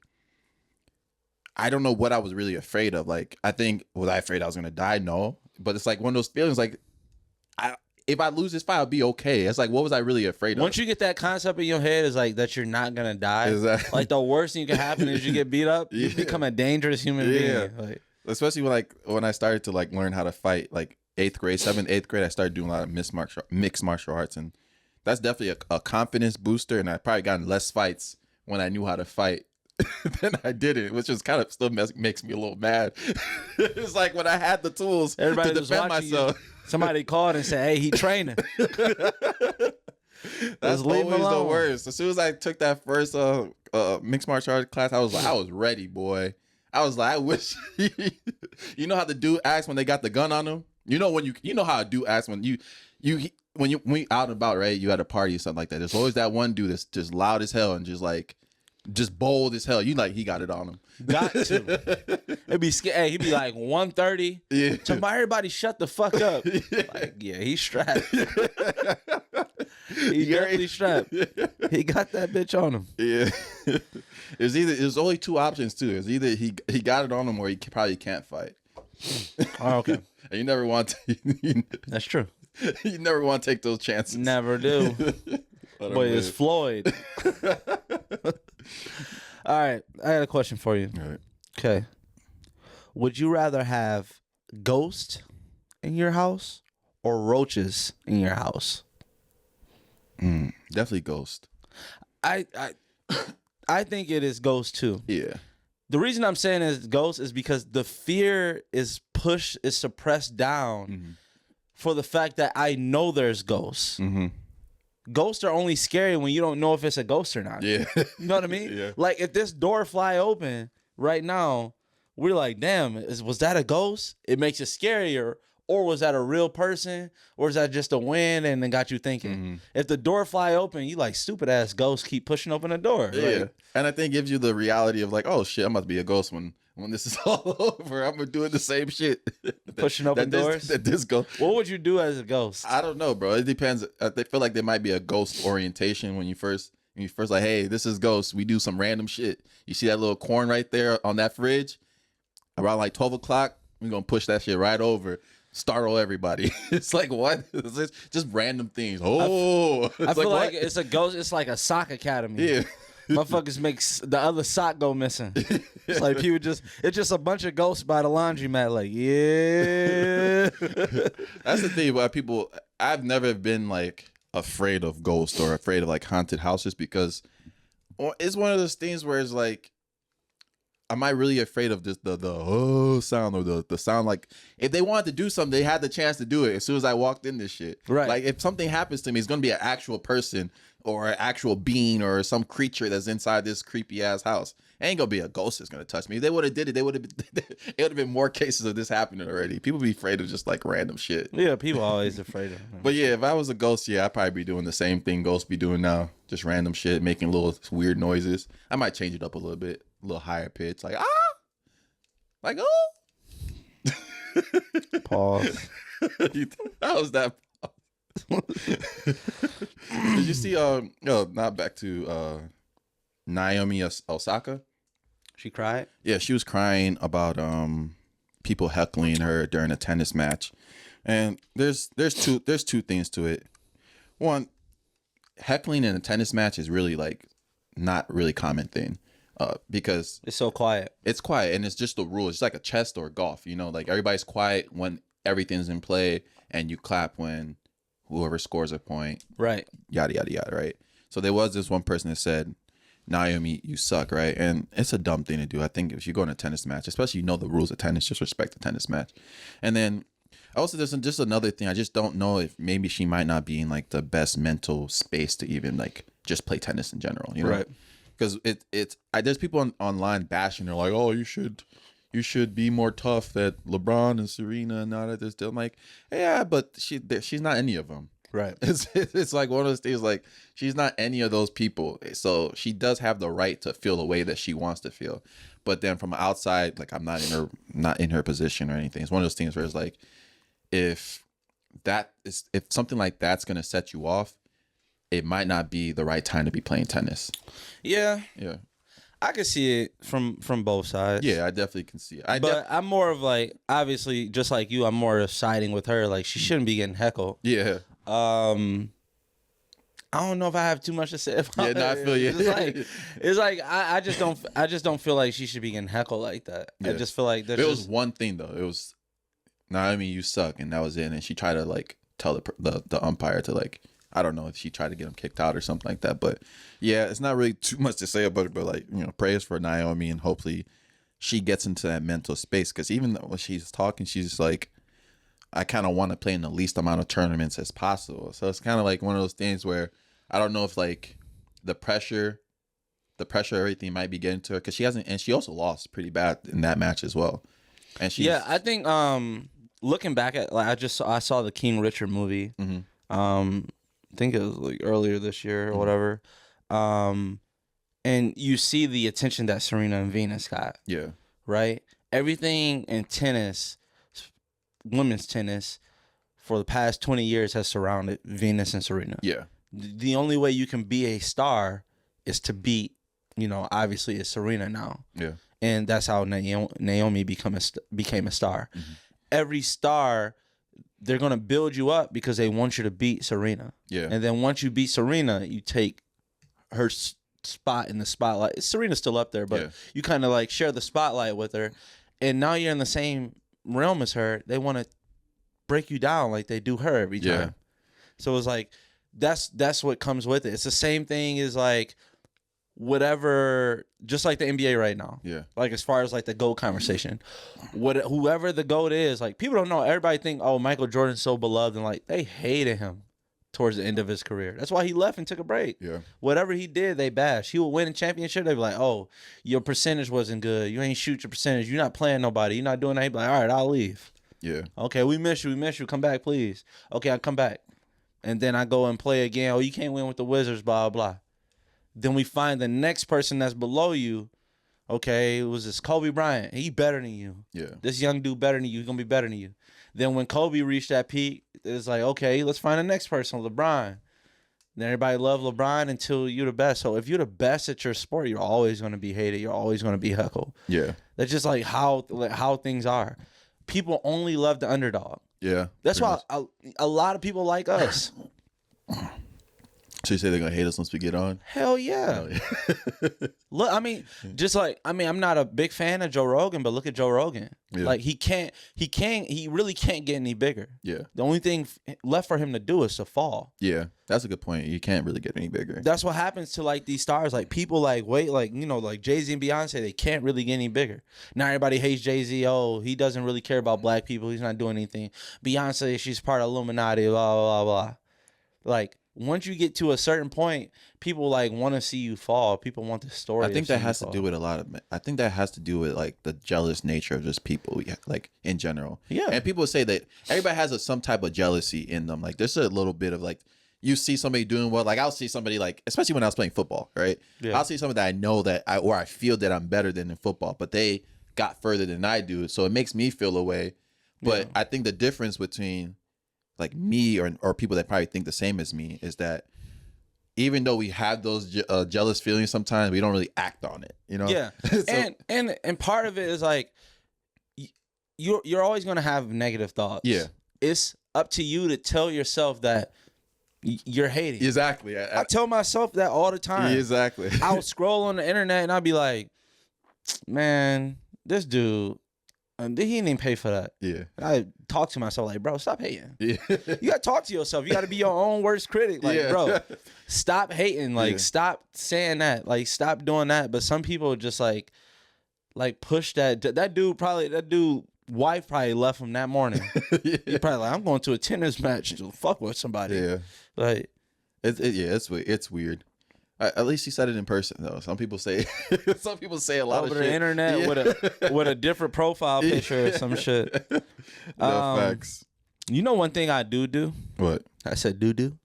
I don't know what I was really afraid of. Like, I think, was I afraid I was going to die? No. But it's like one of those feelings like, if I lose this fight, I'll be okay. It's like, what was I really afraid of? Once you get that concept in your head, is like that you're not going to die. Exactly. Like the worst thing that can happen is you get beat up. You become a dangerous human being. Like, especially when I started to like learn how to fight, like 7th, 8th grade, I started doing a lot of mixed martial arts. And that's definitely a confidence booster. And I probably gotten less fights when I knew how to fight than I didn't, which is kind of still makes me a little mad. It's like when I had the tools everybody to defend myself. Somebody called and said, "Hey, he training." That's always the worst. As soon as I took that first mixed martial arts class, I was ready, boy. I was like, I wish you know how the dude acts when they got the gun on him. You know how a dude acts when you out and about, right? You at a party or something like that. There's always that one dude that's just loud as hell and just bold as hell. You like he got it on him. Got to. It'd be scary. Hey, he'd be like 130. Yeah. Tomorrow, everybody shut the fuck up. Like, yeah, he's strapped. He's definitely strapped. He got that bitch on him. Yeah. There's only two options too. It's either he got it on him or he probably can't fight. Oh, okay. And you never want to. That's true. You never want to take those chances. Never do. Boy, it's Floyd. All right, I got a question for you. All right. Okay. Would you rather have ghosts in your house or roaches in your house? Definitely ghost. I think it is ghost too. Yeah. The reason I'm saying it's ghost is because the fear is suppressed down for the fact that I know there's ghosts. Mm-hmm. Ghosts are only scary when you don't know if it's a ghost or not. Yeah. You know what I mean? Yeah. Like if this door fly open right now, we're like, damn, was that a ghost? It makes it scarier. Or was that a real person? Or is that just a wind and then got you thinking? Mm-hmm. If the door fly open, you like stupid ass ghosts keep pushing open the door. Yeah. Like, and I think it gives you the reality of like, oh shit, I'm about to be a ghost when this is all over. I'm doing the same shit. Pushing open doors? This ghost. What would you do as a ghost? I don't know, bro. It depends. I feel like there might be a ghost orientation when you first like, hey, this is ghost. We do some random shit. You see that little corn right there on that fridge? Around like 12 o'clock, we're going to push that shit right over. Startle everybody. It's like, what? It's just random things. Oh. I feel like it's a ghost. It's like a sock academy. Yeah. Motherfuckers makes the other sock go missing. It's like it's just a bunch of ghosts by the laundromat. Like, yeah. That's the thing about people. I've never been like afraid of ghosts or afraid of like haunted houses because it's one of those things where it's like, am I really afraid of just the sound or the sound? Like, if they wanted to do something, they had the chance to do it as soon as I walked in this shit. Right. Like, if something happens to me, it's going to be an actual person or an actual being or some creature that's inside this creepy ass house. It ain't going to be a ghost that's going to touch me. If they would have did it, it would have been more cases of this happening already. People be afraid of just like random shit. Yeah, people are always afraid of them. But yeah, if I was a ghost, yeah, I'd probably be doing the same thing ghosts be doing now. Just random shit, making little weird noises. I might change it up a little bit. A little higher pitch, like like oh. Pause. How was that? Did you see? Not back to Naomi Osaka. She cried. Yeah, she was crying about people heckling her during a tennis match, and there's two things to it. One, heckling in a tennis match is really like not really common thing. Because it's so quiet. It's quiet, and it's just the rule. It's like a chess or golf, you know, like everybody's quiet when everything's in play, and you clap when whoever scores a point. Right. Yada, yada, yada, right? So there was this one person that said, Naomi, you suck, right? And it's a dumb thing to do. I think if you go in a tennis match, especially you know the rules of tennis, just respect the tennis match. And then also there's just another thing. I just don't know if maybe she might not be in like the best mental space to even like just play tennis in general, you know? Right. Because there's people online bashing her like, oh, you should be more tough that LeBron and Serena and all that. I'm like, yeah, but she's not any of them. Right. It's like one of those things. Like she's not any of those people, so she does have the right to feel the way that she wants to feel. But then from outside, like I'm not in her position or anything. It's one of those things where it's like, if something like that's gonna set you off, it might not be the right time to be playing tennis. Yeah. Yeah. I can see it from both sides. Yeah, I definitely can see it. But I'm more of like, obviously, just like you, I'm more of siding with her. Like, she shouldn't be getting heckled. Yeah. I don't know if I have too much to say about it. Yeah, no, I feel you. It's like I just don't feel like she should be getting heckled like that. Yeah. I just feel like it was one thing though. It was, Naomi, you suck, and that was it. And she tried to like tell the umpire to like, I don't know if she tried to get him kicked out or something like that. But yeah, it's not really too much to say about it. But like, you know, prayers for Naomi, and hopefully she gets into that mental space. Because even when she's talking, she's like, I kind of want to play in the least amount of tournaments as possible. So it's kind of like one of those things where I don't know if like the pressure, everything might be getting to her, because she hasn't, and she also lost pretty bad in that match as well. And I think looking back at, like, I saw the King Richard movie. Mm-hmm. I think it was like earlier this year or whatever. And you see the attention that Serena and Venus got. Yeah. Right? Everything in tennis, women's tennis, for the past 20 years has surrounded Venus and Serena. Yeah. The only way you can be a star is to beat, you know, obviously it's Serena now. Yeah. And that's how Naomi became a star. Mm-hmm. Every star, they're going to build you up because they want you to beat Serena. Yeah. And then once you beat Serena, you take her spot in the spotlight. Serena's still up there, but you kind of like share the spotlight with her. And now you're in the same realm as her. They want to break you down like they do her every time. Yeah. So it's like, that's what comes with it. It's the same thing as like whatever, just like the NBA right now. Yeah. Like as far as like the GOAT conversation, whoever the GOAT is, like people don't know. Everybody think, oh, Michael Jordan's so beloved, and like they hated him towards the end of his career. That's why he left and took a break. Yeah. Whatever he did, they bashed. He would win a championship. They'd be like, oh, your percentage wasn't good. You ain't shoot your percentage. You're not playing nobody. You're not doing that. He'd be like, all right, I'll leave. Yeah. Okay, we miss you. Come back, please. Okay, I'll come back. And then I go and play again. Oh, you can't win with the Wizards, blah, blah. Then we find the next person that's below you. Okay, it was this Kobe Bryant. He better than you. Yeah. This young dude better than you. He's going to be better than you. Then when Kobe reached that peak, it's like, okay, let's find the next person, LeBron. Then everybody love LeBron until you're the best. So if you're the best at your sport, you're always going to be hated. You're always going to be heckled. Yeah. That's just like how things are. People only love the underdog. Yeah. That's why a lot of people like us. So you say they're going to hate us once we get on? Hell yeah. Look, I'm not a big fan of Joe Rogan, but look at Joe Rogan. Yeah. Like he really can't get any bigger. Yeah. The only thing left for him to do is to fall. Yeah. That's a good point. You can't really get any bigger. That's what happens to like these stars. Like people like wait, like, you know, like Jay-Z and Beyonce, they can't really get any bigger. Now everybody hates Jay-Z. Oh, he doesn't really care about black people. He's not doing anything. Beyonce, she's part of Illuminati, blah, blah, blah, blah. Like, once you get to a certain point, people like want to see you fall. People want the story. I think that has to do with I think that has to do with like the jealous nature of just people, like in general. Yeah. And people say that everybody has some type of jealousy in them. Like there's a little bit of like, you see somebody doing well. Like I'll see somebody like, especially when I was playing football, right? Yeah. I'll see somebody that I know that I feel that I'm better than in football, but they got further than I do. So it makes me feel a way. But I think the difference between like me or people that probably think the same as me is that even though we have those jealous feelings sometimes, we don't really act on it, you know? Yeah. So, and part of it is like you're always going to have negative thoughts. Yeah. It's up to you to tell yourself that you're hating. Exactly. I tell myself that all the time. Exactly. I would scroll on the internet and I'd be like, man, this dude, he didn't even pay for that. Yeah. I talk to myself like, bro, stop hating. Yeah. You got to talk to yourself. You got to be your own worst critic. Like, bro, stop hating. Like, stop saying that. Like, stop doing that. But some people just like push that. That dude wife probably left him that morning. He probably like, I'm going to a tennis match to fuck with somebody. Yeah. Like, it's weird. At least he said it in person though. Some people say a lot over of the shit. internet with a different profile picture or some shit. No facts. You know one thing I do? What? I said do. Do.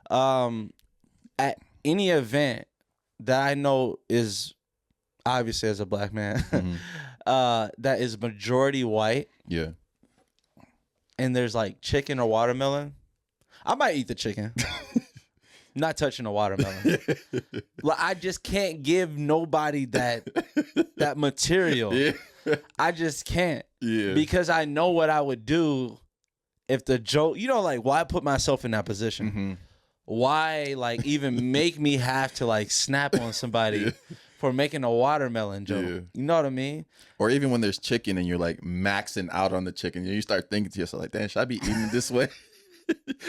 At any event that I know is obviously as a black man, that is majority white. Yeah. And there's like chicken or watermelon, I might eat the chicken. Not touching the watermelon. Like, I just can't give nobody that material. Yeah. I just can't. Yeah. Because I know what I would do if the joke, like, why put myself in that position? Mm-hmm. Why, like, even make me have to, like, snap on somebody for making a watermelon joke? Yeah. You know what I mean? Or even when there's chicken and you're, like, maxing out on the chicken, you start thinking to yourself, like, damn, should I be eating it this way?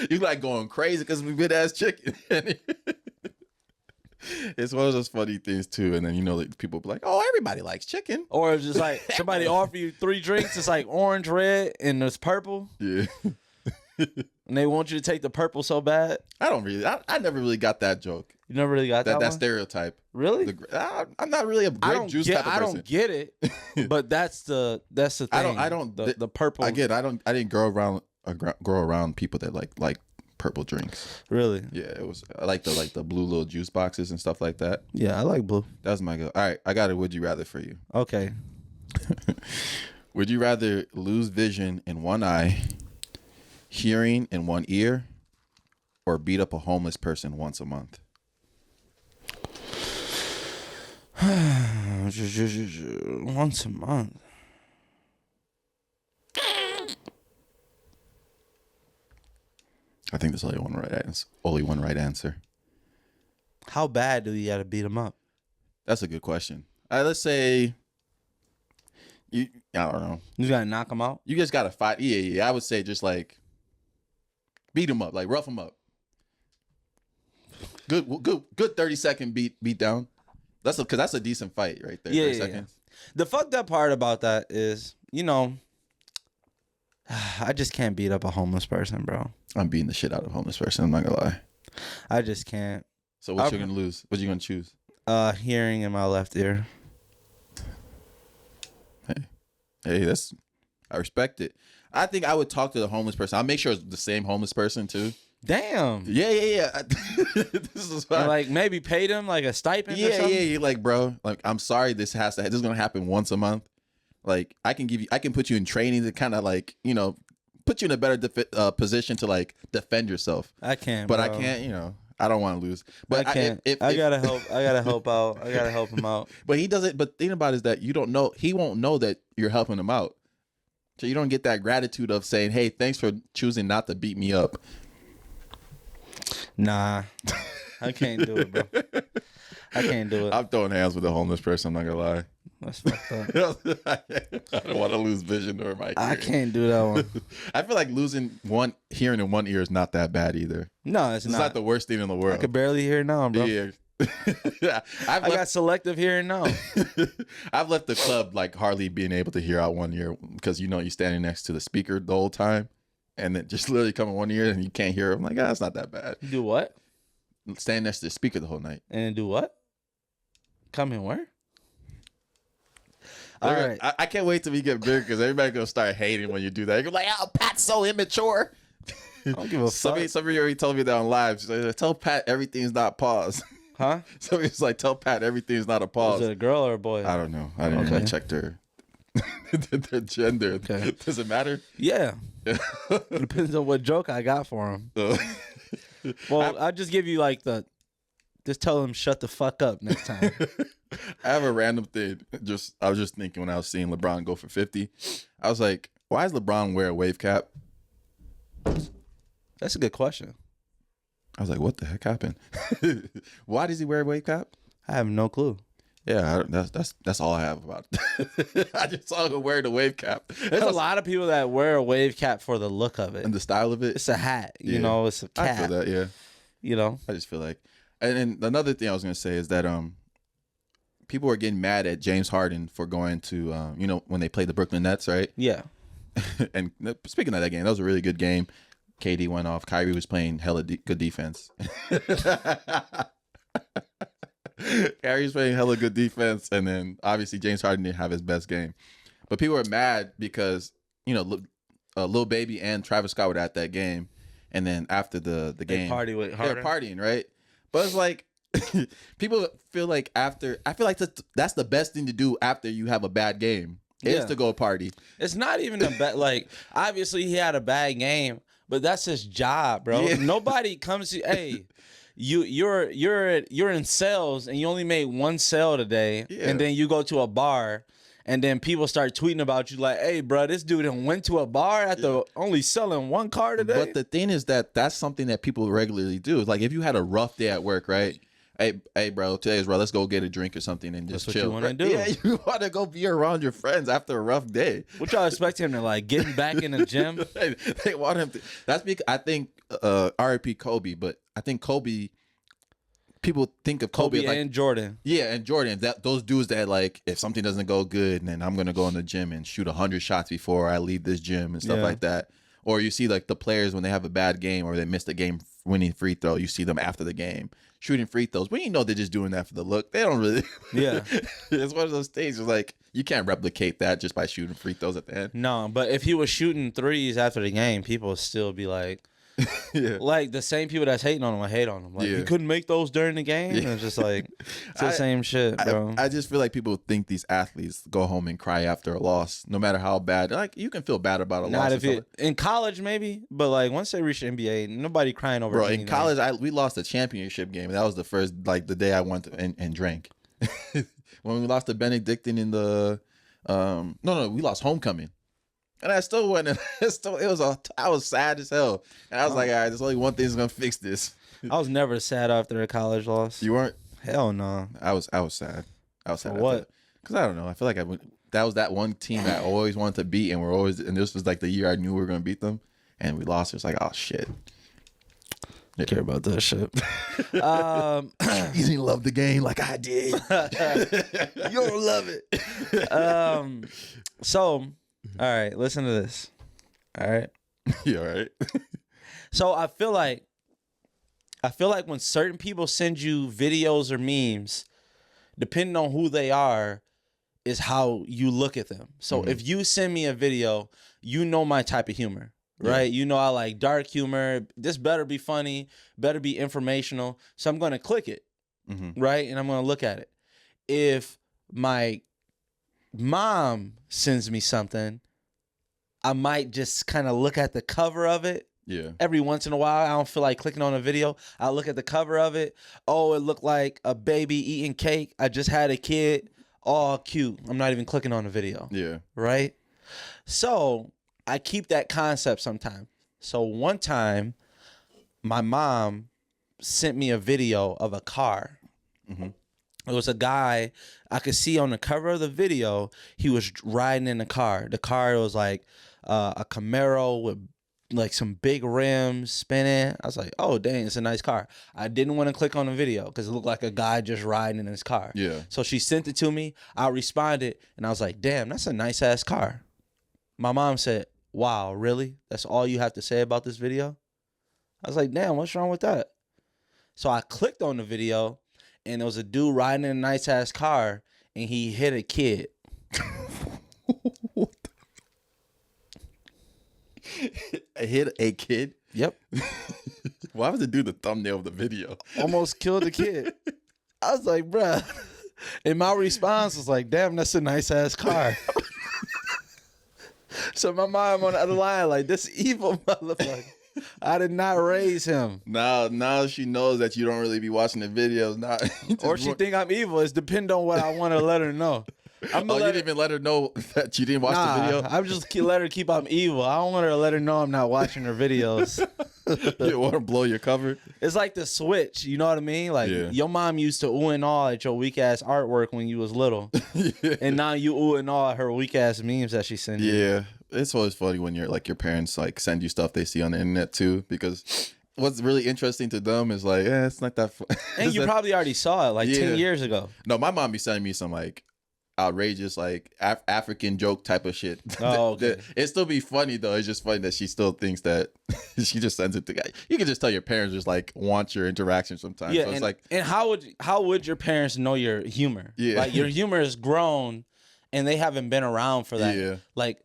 You're, like, going crazy because we good-ass chicken. It's one of those funny things, too. And then, like, people be like, oh, everybody likes chicken. Or it's just, like, somebody offer you 3 drinks. It's, like, orange, red, and it's purple. Yeah. And they want you to take the purple so bad. I never really got that joke. You never really got that that one? stereotype. Really? I'm not really a grape juice type of person. I don't get it, but that's the thing. I don't. The purple. I didn't grow around people that like purple drinks. Really? Yeah, it was. I like the blue little juice boxes and stuff like that. Yeah, I like blue. That was my go. All right, I got a would you rather for you. Okay. Would you rather lose vision in one eye, hearing in one ear, or beat up a homeless person once a month? Once a month. I think there's only one right answer. How bad do you got to beat him up? That's a good question. Let's say I don't know. You got to knock him out? You just got to fight. Yeah. I would say just like beat him up, like rough him up. Good 30-second beat down. Because that's a decent fight right there. 30 seconds. The fucked up part about that is, I just can't beat up a homeless person, bro. I'm beating the shit out of a homeless person. I'm not gonna lie. I just can't. So what you gonna lose? What you gonna choose? Hearing in my left ear. Hey, I respect it. I think I would talk to the homeless person. I'll make sure it's the same homeless person too. Damn. Yeah. This is and like maybe pay them like a stipend or something? Yeah. Like, bro, like, I'm sorry this is going to happen once a month. Like, I can put you in training to kind of like, put you in a better position to like defend yourself. I can't, but bro. I can't, I don't want to lose. But I can't. I gotta help out. I gotta help him out. But he doesn't. But the thing about it is that he won't know that you're helping him out. So you don't get that gratitude of saying, hey, thanks for choosing not to beat me up. Nah, I can't do it, bro. I can't do it. I'm throwing hands with a homeless person. I'm not gonna lie. That's fucked up. I don't want to lose vision or my. I can't do that one. I feel like losing one hearing in one ear is not that bad either. No, it's not the worst thing in the world. I could barely hear now, bro. Yeah. I got selective hearing now. I've left the club like hardly being able to hear out one ear because you're standing next to the speaker the whole time. And then just literally come in one ear and you can't hear it. I'm like, it's not that bad. You do what? Stand next to the speaker the whole night. And then do what? Come in where? All right. I can't wait till we get bigger because everybody's going to start hating when you do that. You're like, Pat's so immature. I don't give a fuck. Somebody already told me that on live. She's like, tell Pat everything's not pause. Huh? Somebody's like, tell Pat everything's not a pause. Is it a girl or a boy? I don't know. I didn't even check her. Their gender. Okay. Does it matter? Yeah. It depends on what joke I got for him. Well, I'll just give you like just tell him shut the fuck up next time. I have a random thing. I was just thinking when I was seeing LeBron go for 50. I was like, why does LeBron wear a wave cap? That's a good question. I was like, what the heck happened? Why does he wear a wave cap? I have no clue. Yeah, that's all I have about it. I just saw him wear the wave cap. There's a lot of people that wear a wave cap for the look of it. And the style of it. It's a hat. You know, it's a cap. I feel that, yeah. I just feel like. And then another thing I was going to say is that people are getting mad at James Harden for going to, when they played the Brooklyn Nets, right? Yeah. And speaking of that game, that was a really good game. KD went off. Kyrie was playing hella good defense. Kyrie's playing hella good defense, and then obviously James Harden didn't have his best game. But people are mad because Lil Baby and Travis Scott were at that game, and then after the game, party with Harden. they're partying, right? But it's like people feel like after. I feel like that's the best thing to do after you have a bad game is to go party. It's not even a bad. Like obviously he had a bad game, but that's his job, bro. Yeah. Nobody comes to hey. You're in sales and you only made one sale today, and then you go to a bar, and then people start tweeting about you like, "Hey, bro, this dude went to a bar after only selling one car today." But the thing is that's something that people regularly do. Like if you had a rough day at work, right? Hey, bro, today's bro. Let's go get a drink or something and just chill. That's what you want to Yeah, do. you want to go be around your friends after a rough day. What y'all expect him to like getting back in the gym? They want him to. That's because I think R.I.P. Kobe, but I think Kobe. People think of Kobe and like, Jordan. Yeah, and Jordan. Those dudes that like, if something doesn't go good, then I'm gonna go in the gym and shoot 100 shots before I leave this gym and stuff like that. Or you see like the players when they have a bad game or they missed a game-winning free throw, you see them after the game shooting free throws. But you know they're just doing that for the look. They don't really. Yeah, it's one of those things. It's like you can't replicate that just by shooting free throws at the end. no, but if he was shooting threes after the game, people would still be like. Like the same people that's hating on him, I hate on him. Like you couldn't make those during the game. And it's just like it's the same shit, bro. I just feel like people think these athletes go home and cry after a loss, no matter how bad. Like you can feel bad about a loss. Not if it in college maybe, but like once they reach the NBA, nobody crying over. Bro, anything. in college, we lost a championship game. That was the first like the day I went and drank. When we lost to Benedictine in the we lost homecoming. And I still went. I was sad as hell. And I was like, all right, there's only one thing that's gonna fix this. I was never sad after a college loss. You weren't? Hell no. I was sad. I was sad. For what? Because I don't know. I feel like that was that one team that I always wanted to beat, and this was like the year I knew we were gonna beat them, and we lost. It was like, oh shit. I care about that shit. You didn't love the game like I did. You don't love it. So. All right, listen to this. All right. You all right? So I feel like when certain people send you videos or memes, depending on who they are, is how you look at them. So if you send me a video, you know my type of humor, right? You know I like dark humor. This better be funny, better be informational. So I'm going to click it, right? And I'm going to look at it. If my mom sends me something, I might just kind of look at the cover of it. Yeah. Every once in a while, I don't feel like clicking on a video. I look at the cover of it. Oh, it looked like a baby eating cake. I just had a kid. Oh, cute. I'm not even clicking on the video. Yeah. Right? So I keep that concept sometimes. So one time, my mom sent me a video of a car. It was a guy I could see on the cover of the video. He was riding in the car. The car was like a Camaro with like some big rims spinning. I was like, oh, dang, it's a nice car. I didn't want to click on the video because it looked like a guy just riding in his car. Yeah. So she sent it to me. I responded, and I was like, damn, that's a nice-ass car. My mom said, wow, really? That's all you have to say about this video? I was like, damn, what's wrong with that? So I clicked on the video, and there was a dude riding in a nice-ass car, and he hit a kid. Hit a kid? Yep. Why would it do the thumbnail of the video? Almost killed the kid. I was like, bruh. And my response was like, damn, that's a nice-ass car. So my mom on the other line, like, this evil motherfucker. I did not raise him. Now she knows that you don't really be watching the videos. Now, or she think I'm evil. It's depend on what I want to let her know. You didn't even let her know that you didn't watch the video? I'm just let her keep I'm evil. I don't want her to let her know I'm not watching her videos. You want to blow your cover? It's like the switch. You know what I mean? Like your mom used to ooh and awe at your weak ass artwork when you was little. And now you ooh and awe at her weak ass memes that she sent you. Yeah. It's always funny when your parents like send you stuff they see on the internet too, because what's really interesting to them is like, it's not that fun. And you probably already saw it like 10 years ago. No, my mom be sending me some like outrageous like African joke type of shit. Oh, okay. It still be funny though. It's just funny that she still thinks that she just sends it to guys. You can just tell your parents just like want your interaction sometimes. Yeah, so it's and how would your parents know your humor? Yeah. Like your humor is grown and they haven't been around for that. Yeah. Like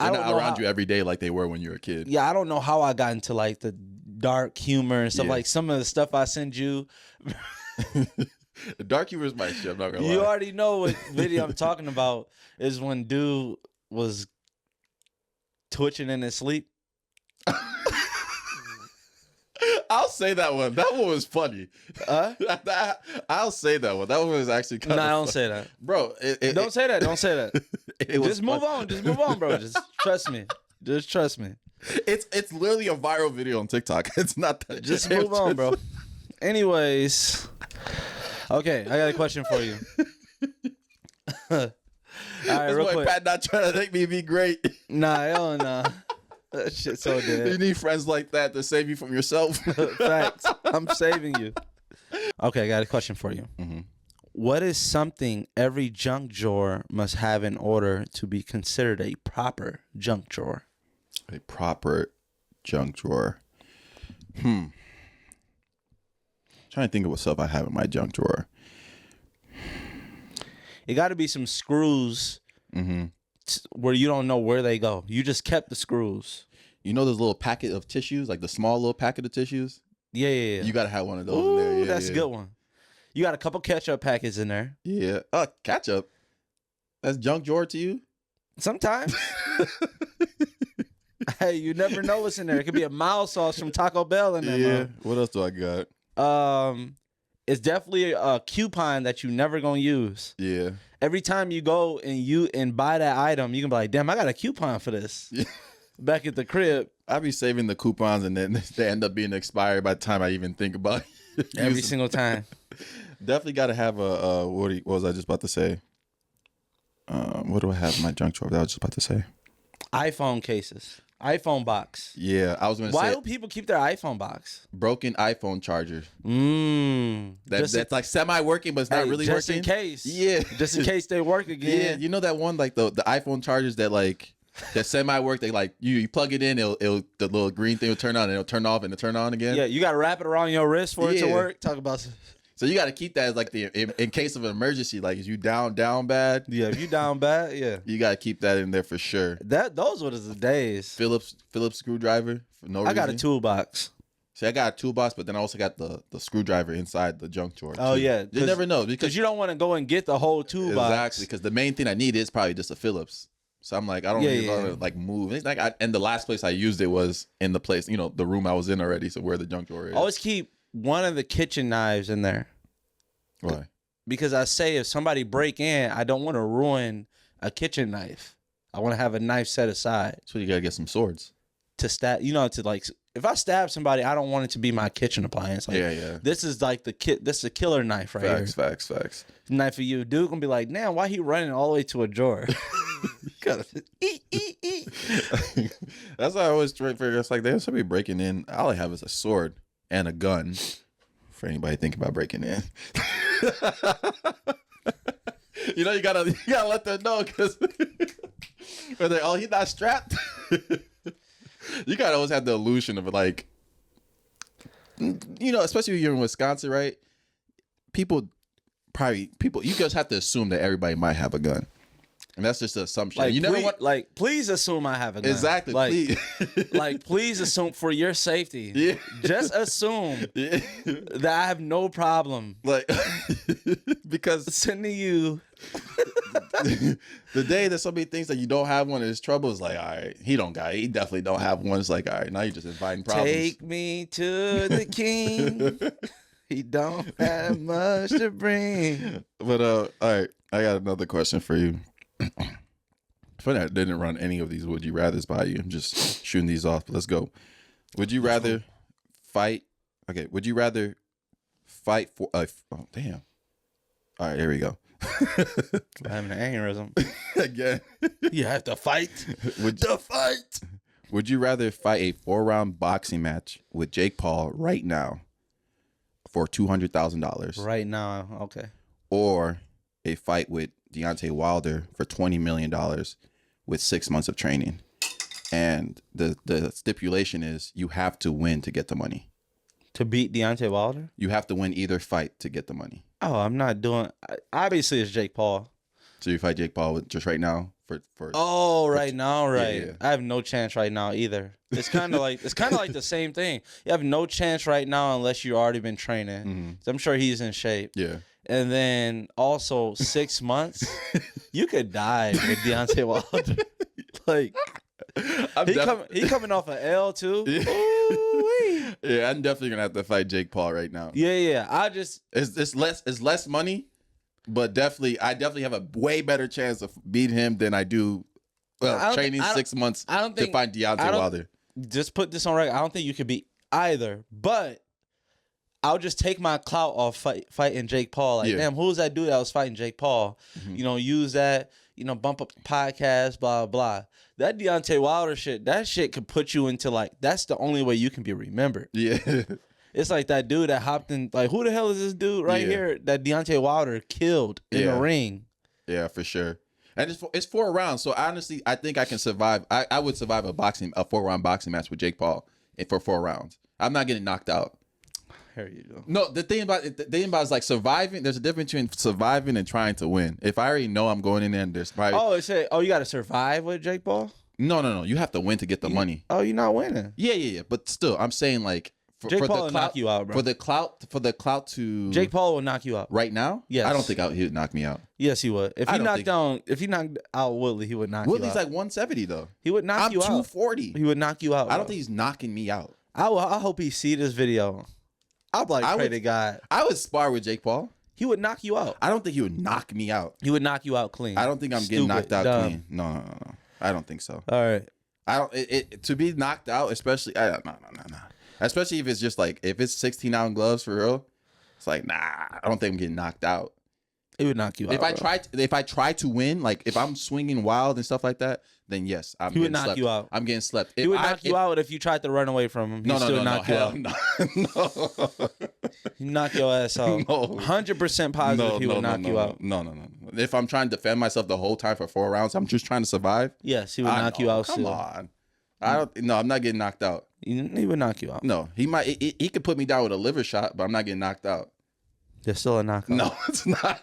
They're not around you every day like they were when you were a kid. Yeah, I don't know how I got into like the dark humor and stuff. Like some of the stuff I send you. The dark humor is my shit. I'm not gonna lie. You already know what video I'm talking about. Is when dude was twitching in his sleep. I'll say that one. That one was funny. I'll say that one. That one was actually kind of don't say that. Bro. Don't say that. Don't say that. Just move on. Just move on, bro. Just trust me. Just trust me. It's literally a viral video on TikTok. It's not that. Just move on, bro. Anyways. Okay, I got a question for you. All right, this real boy quick. Pat not trying to make me be great. Nah, hell nah. That shit's so dead. You need friends like that to save you from yourself. Facts. I'm saving you. Okay, I got a question for you. Mm-hmm. What is something every junk drawer must have in order to be considered a proper junk drawer? A proper junk drawer. Trying to think of what stuff I have in my junk drawer. It got to be some screws where you don't know where they go. You just kept the screws. You know those little packet of tissues, like the small little packet of tissues? Yeah. You got to have one of those Ooh, in there. Yeah, that's a good one. You got a couple ketchup packets in there. Yeah. Ketchup. That's junk drawer to you? Sometimes. Hey, you never know what's in there. It could be a mild sauce from Taco Bell in there. Yeah. Man. What else do I got? It's definitely a coupon that you never gonna use. Yeah. Every time you go and buy that item, you can be like, damn, I got a coupon for this. Yeah. Back at the crib. I be saving the coupons and then they end up being expired by the time I even think about it. Every single time. Definitely got to have a what was I just about to say? What do I have in my junk drawer that I was just about to say? iPhone cases. iPhone box. Yeah, I was going to say. Why do people keep their iPhone box? Broken iPhone charger. That's like semi-working, but it's not really just working. Just in case. Yeah. Just in case they work again. Yeah, you know that one, like the iPhone chargers that like, that semi-work, they like, you plug it in, it'll the little green thing will turn on and it'll turn off and it'll turn on again. Yeah, you got to wrap it around your wrist for it to work. Talk about... So you got to keep that as like in case of an emergency, like if you down bad. Yeah, if you down bad, yeah. You got to keep that in there for sure. Those were the days. Phillips screwdriver for no reason. I got a toolbox. See, I got a toolbox, but then I also got the screwdriver inside the junk drawer. Oh, yeah. You never know. Because you don't want to go and get the whole toolbox. Exactly, because the main thing I need is probably just a Phillips. So I'm like, I don't really want to like move. It's like and the last place I used it was in the place, the room I was in already, so where the junk drawer is. Always keep one of the kitchen knives in there. Why? Because I say if somebody break in, I don't want to ruin a kitchen knife. I want to have a knife set aside. So you got to get some swords. To stab, to like, if I stab somebody, I don't want it to be my kitchen appliance. Like, yeah. This is like this is a killer knife right here. Facts. Knife for you. Dude gonna be like, damn, why he running all the way to a drawer? That's why I always try to figure. It's like there's somebody breaking in. All I have is a sword and a gun. For anybody thinking about breaking in. You gotta let them know because he's not strapped. You gotta always have the illusion of like, especially if you're in Wisconsin, right? People, you just have to assume that everybody might have a gun. And that's just an assumption. Like, you never want, please assume I have a gun. Exactly. Like, please. Please assume for your safety. Yeah. Just assume that I have no problem. Like, because sending you. The day that somebody thinks that you don't have one is trouble is like, all right, he definitely don't have one. It's like, all right, now you're just inviting problems. Take me to the king. He don't have much to bring. But all right, I got another question for you. Funny, I didn't run any of these would you rather's by you. I'm just shooting these off. But let's go. Would you rather fight? Okay. Would you rather fight for? Oh damn! All right, here we go. I'm having an aneurysm again. You have to fight. Would you rather fight a 4-round boxing match with Jake Paul right now for $200,000? Right now, okay. Or a fight with Deontay Wilder for $20 million with 6 months of training. And the stipulation is you have to win to get the money. To beat Deontay Wilder? You have to win either fight to get the money. Oh, I'm not doing... Obviously, it's Jake Paul. So you fight Jake Paul just right now? for. Oh, right now, right. Yeah. I have no chance right now either. It's kind of like the same thing. You have no chance right now unless you've already been training. Mm-hmm. So I'm sure he's in shape. Yeah. And then also 6 months, you could die with Deontay Wilder. Like he coming off an L too. Yeah. Yeah, I'm definitely gonna have to fight Jake Paul right now. Yeah. It's less money, but I definitely have a way better chance of beating him than I do. Well, training 6 months to find Deontay Wilder. Just put this on record. I don't think you could beat either, but I'll just take my clout off fighting Jake Paul. Like, damn, who was that dude that was fighting Jake Paul? Mm-hmm. Use that, bump up the podcast, blah, blah. That Deontay Wilder shit, that shit could put you into, like, that's the only way you can be remembered. Yeah. It's like that dude that hopped in, like, who the hell is this dude right here that Deontay Wilder killed in the ring? Yeah, for sure. And it's 4 rounds, so honestly, I think I can survive. I would survive a 4-round boxing match with Jake Paul for 4 rounds. I'm not getting knocked out. Here you go. No, the thing about is like surviving. There's a difference between surviving and trying to win. If I already know I'm going in there, and there's probably you got to survive with Jake Paul. No. You have to win to get the money. Oh, you're not winning. Yeah. But still, I'm saying like. Jake Paul will knock you out, bro. For the clout to Jake Paul will knock you out right now. Yes, I don't think he would knock me out. Yes, he would. If he knocked out Woodley, he would knock you out. Woodley's like 170 though. He would knock you out. I'm 240. He would knock you out. I don't think he's knocking me out. I hope he see this video. I'll pray to God. I would spar with Jake Paul. He would knock you out. I don't think he would knock me out. He would knock you out clean. I don't think I'm getting knocked out clean. No. I don't think so. All right. I don't. To be knocked out, especially. No. Especially if it's just like, if it's 16-ounce gloves for real, it's like, nah, I don't think I'm getting knocked out. It would knock you out. If I try to win, like if I'm swinging wild and stuff like that, then yes, he would knock you out. I'm getting slept. He would knock you out if you tried to run away from him. No. He knock your ass out. 100% positive he would knock you out. No. If I'm trying to defend myself the whole time for 4 rounds, I'm just trying to survive. Yes, he would knock you out. Come on. I'm not getting knocked out. He would knock you out. No, he might. He could put me down with a liver shot, but I'm not getting knocked out. There's still a knockout. No, it's not.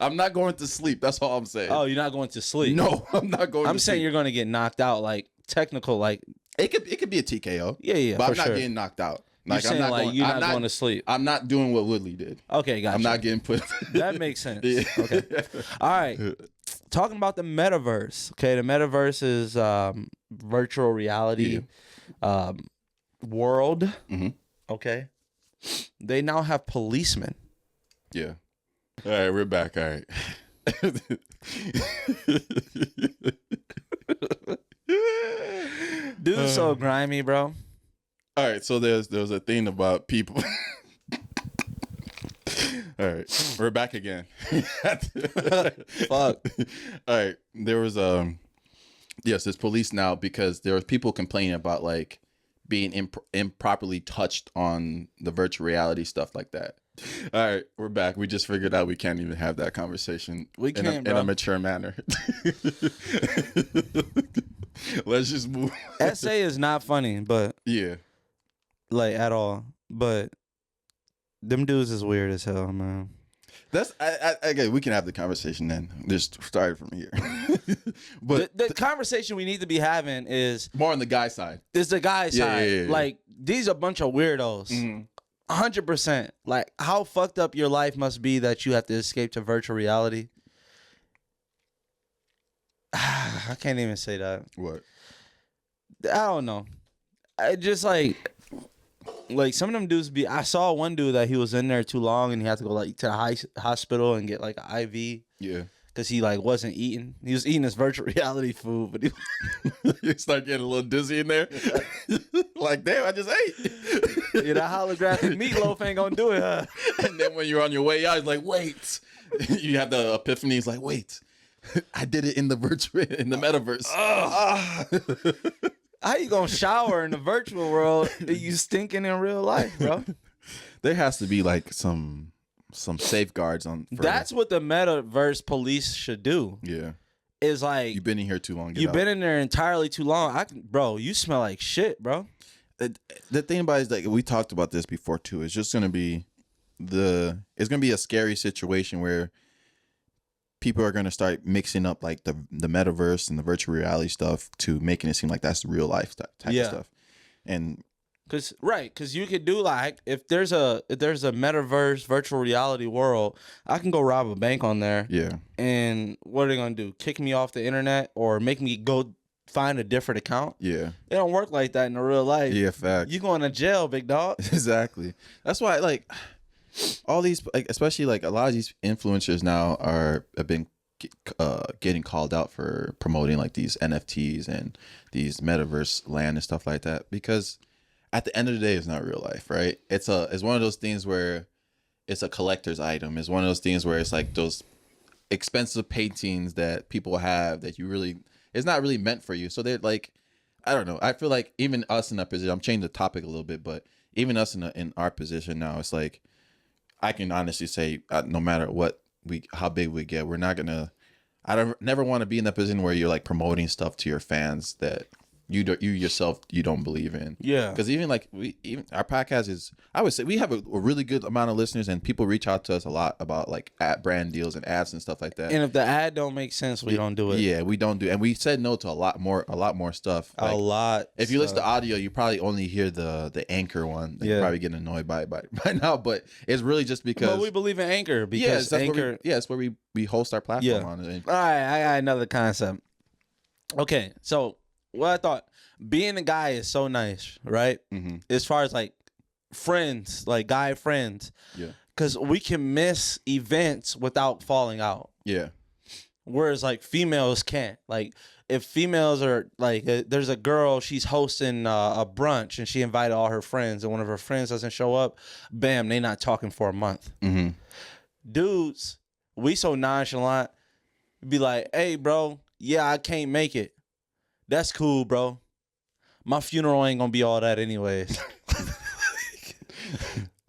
I'm not going to sleep. That's all I'm saying. Oh, you're not going to sleep? No, I'm not going. I'm saying you're going to get knocked out, like technical, like it could be a TKO. Yeah. But I'm not getting knocked out. Like you're saying, you're not going to sleep. I'm not doing what Woodley did. Okay, gotcha. I'm not getting put. That makes sense. Yeah. Okay. All right. Talking about the metaverse. Okay, the metaverse is virtual reality world. Mm-hmm. Okay. They now have policemen. Yeah. All right, we're back. All right. Dude's so grimy, bro. All right, so there's a thing about people. All right, we're back again. Fuck. All right, there was there's police now because there were people complaining about like being improperly touched on the virtual reality stuff like that. All right, we're back. We just figured out we can't even have that conversation in a mature manner. Let's just move. SA is not funny, but yeah, like at all. But them dudes is weird as hell, man. That's okay. We can have the conversation then. Just start from here. But the conversation we need to be having is more on the guy side. It's the guy side. Yeah. Like these are a bunch of weirdos. 100%. Like how fucked up your life must be that you have to escape to virtual reality. I can't even say that. What? I don't know. I just like some of them dudes be. I saw one dude that he was in there too long and he had to go like to the hospital and get like an IV. Yeah. Because he like wasn't eating. He was eating his virtual reality food, but you start getting a little dizzy in there. Like, damn, I just ate. Yeah, that holographic meatloaf ain't gonna do it, huh? And then when you're on your way out, it's like, wait. You have the epiphany. It's like, wait, I did it in the metaverse. How you gonna shower in the virtual world and you stinking in real life, bro? There has to be like some safeguards on. That's what the metaverse police should do. Yeah, is like you've been in here too long. You've been in there entirely too long. Bro, you smell like shit, bro. The thing about it is like we talked about this before too. It's just gonna be a scary situation where people are going to start mixing up like the metaverse and the virtual reality stuff to making it seem like that's real life type of stuff. And because you could do like if there's a metaverse virtual reality world, I can go rob a bank on there. Yeah. And what are they gonna do? Kick me off the internet or make me go find a different account? Yeah. It don't work like that in the real life. Yeah, fact. You going to jail, big dog. Exactly. That's why like all these, like, especially like a lot of these influencers now have been getting called out for promoting like these NFTs and these metaverse land and stuff like that, because at the end of the day, it's not real life, right? It's one of those things where it's a collector's item. It's one of those things where it's like those expensive paintings that people have that it's not really meant for you. So they're like, I don't know. I feel like even us in that position, I'm changing the topic a little bit, but even us in our position now, it's like, I can honestly say, no matter how big we get, we're not gonna. Never want to be in that position where you're like promoting stuff to your fans that you yourself don't believe in. Yeah. Because even our podcast is, I would say we have a really good amount of listeners, and people reach out to us a lot about like ad brand deals and ads and stuff like that. And if the ad don't make sense, we don't do it. Yeah, we don't do, and we said no to a lot more stuff. Like, a lot. If you listen to audio, you probably only hear the Anchor one. You're probably getting annoyed by now, but it's really just because. But we believe in Anchor because Anchor. It's where we host our platform on it. All right, I got another concept. Okay, so what I thought, being a guy is so nice, right? Mm-hmm. As far as like friends, like guy friends. Yeah. Because we can miss events without falling out. Yeah. Whereas like females can't. Like if females are like, there's a girl, she's hosting a brunch and she invited all her friends and one of her friends doesn't show up, bam, they not talking for a month. Mm-hmm. Dudes, we so nonchalant, be like, hey, bro, yeah, I can't make it. That's cool, bro. My funeral ain't gonna be all that anyways.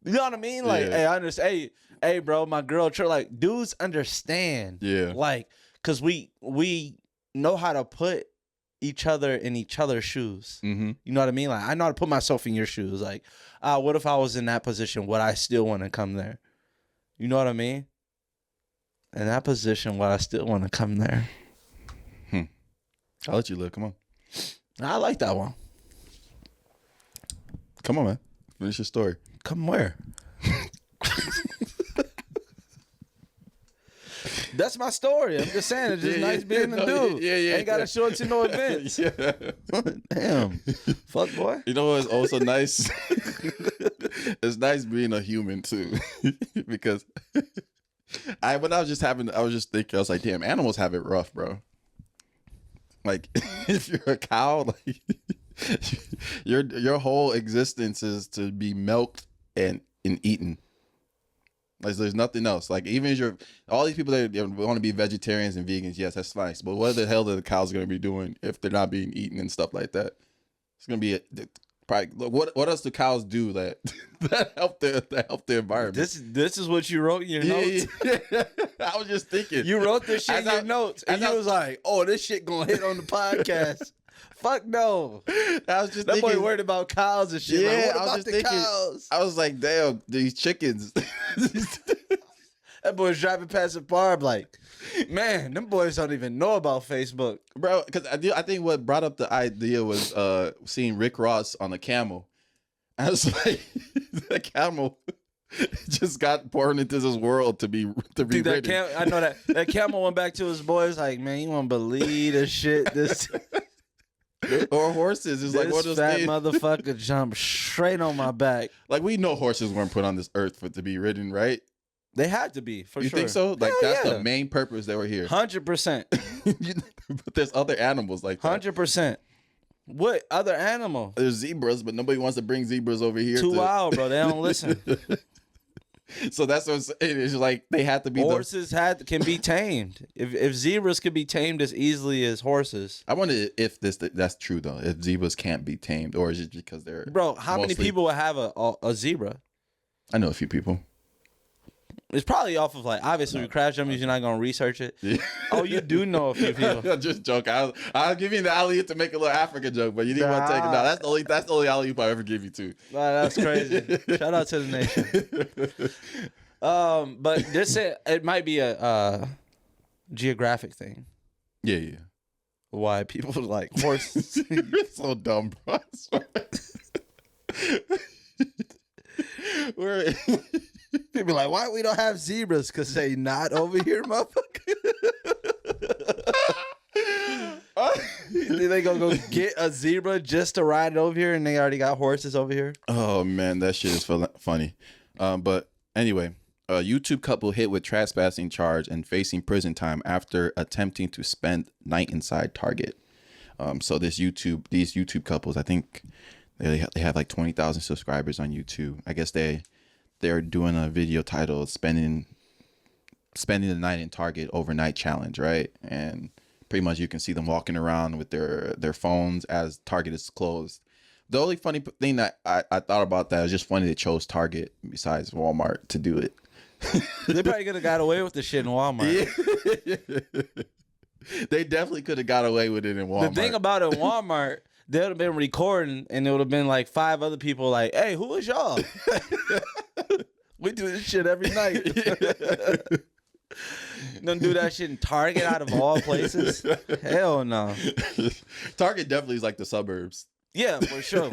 You know what I mean? Like, hey, I understand. Hey, bro, my girl, like, dudes understand. Yeah. Like, cause we know how to put each other in each other's shoes. Mm-hmm. You know what I mean? Like, I know how to put myself in your shoes. Like, what if I was in that position? Would I still want to come there? You know what I mean? In that position, would I still want to come there? I'll let you live. Come on. I like that one. Come on, man. Finish your story. Come where? That's my story. I'm just saying, it's just nice being a dude. Ain't got to show it to no events. Damn. Fuck, boy. You know what's also nice? It's nice being a human, too. Because I was just thinking, I was like, damn, animals have it rough, bro. Like, if you're a cow, like, your whole existence is to be milked and eaten. Like, there's nothing else. Like, even if all these people that want to be vegetarians and vegans, yes, that's fine. But what the hell are the cows going to be doing if they're not being eaten and stuff like that? It's going to be probably what else do cows do that help the environment? This is what you wrote in your notes. Yeah. I was just thinking. You wrote this shit in your notes, and you was like, "Oh, this shit gonna hit on the podcast." Fuck no. I was just that thinking, boy worried about cows and shit. Yeah, like, what I was about just the thinking. Cows? I was like, damn, these chickens. That boy's driving past the bar, like, man, them boys don't even know about Facebook, bro. Because I think what brought up the idea was seeing Rick Ross on a camel. I was like, the camel just got born into this world to be Dude, ridden. I know that camel went back to his boys like, man, you won't believe this shit. This or horses. It's like one of those fat things. motherfucker jumped straight on my back. Like, we know horses weren't put on this earth to be ridden, right? They had to be, for you sure. You think so? Like, hell that's yeah. the main purpose they were here. 100%. But there's other animals like that. 100%. What other animal? There's zebras, but nobody wants to bring zebras over here. Too wild, bro. They don't listen. So that's what I'm saying. It's like they have to be. Horses can be tamed. If zebras could be tamed as easily as horses. I wonder if that's true though. If zebras can't be tamed, or is it because they're how many people would have a zebra? I know a few people. It's probably off of like obviously with Crash Dummies, you're not gonna research it. Yeah. Oh, you do know a few people. Just joke. I'll give you the alley to make a little Africa joke, but you didn't want to take it. No, that's the only alley I ever give you too. Wow, that's crazy. Shout out to the nation. But this it might be a geographic thing. Yeah. Why people like horses. You're so dumb, bro. People be like, why we don't have zebras? Because they not over here, motherfucker. They gonna go get a zebra just to ride it over here, and they already got horses over here? Oh, man, that shit is funny. But anyway, a YouTube couple hit with trespassing charge and facing prison time after attempting to spend night inside Target. So these YouTube couples, I think they have like 20,000 subscribers on YouTube. I guess they're doing a video titled spending the night in Target overnight challenge, right? And pretty much you can see them walking around with their phones as Target is closed. The only funny thing that I thought about that was just funny they chose Target besides Walmart to do it. They probably could have got away with the shit in Walmart. Yeah. They definitely could have got away with it in Walmart. The thing about it in Walmart, they would have been recording, and it would have been like 5 other people like, hey, who is y'all? We do this shit every night. Don't do that shit in Target out of all places. Hell no. Target definitely is like the suburbs. Yeah, for sure.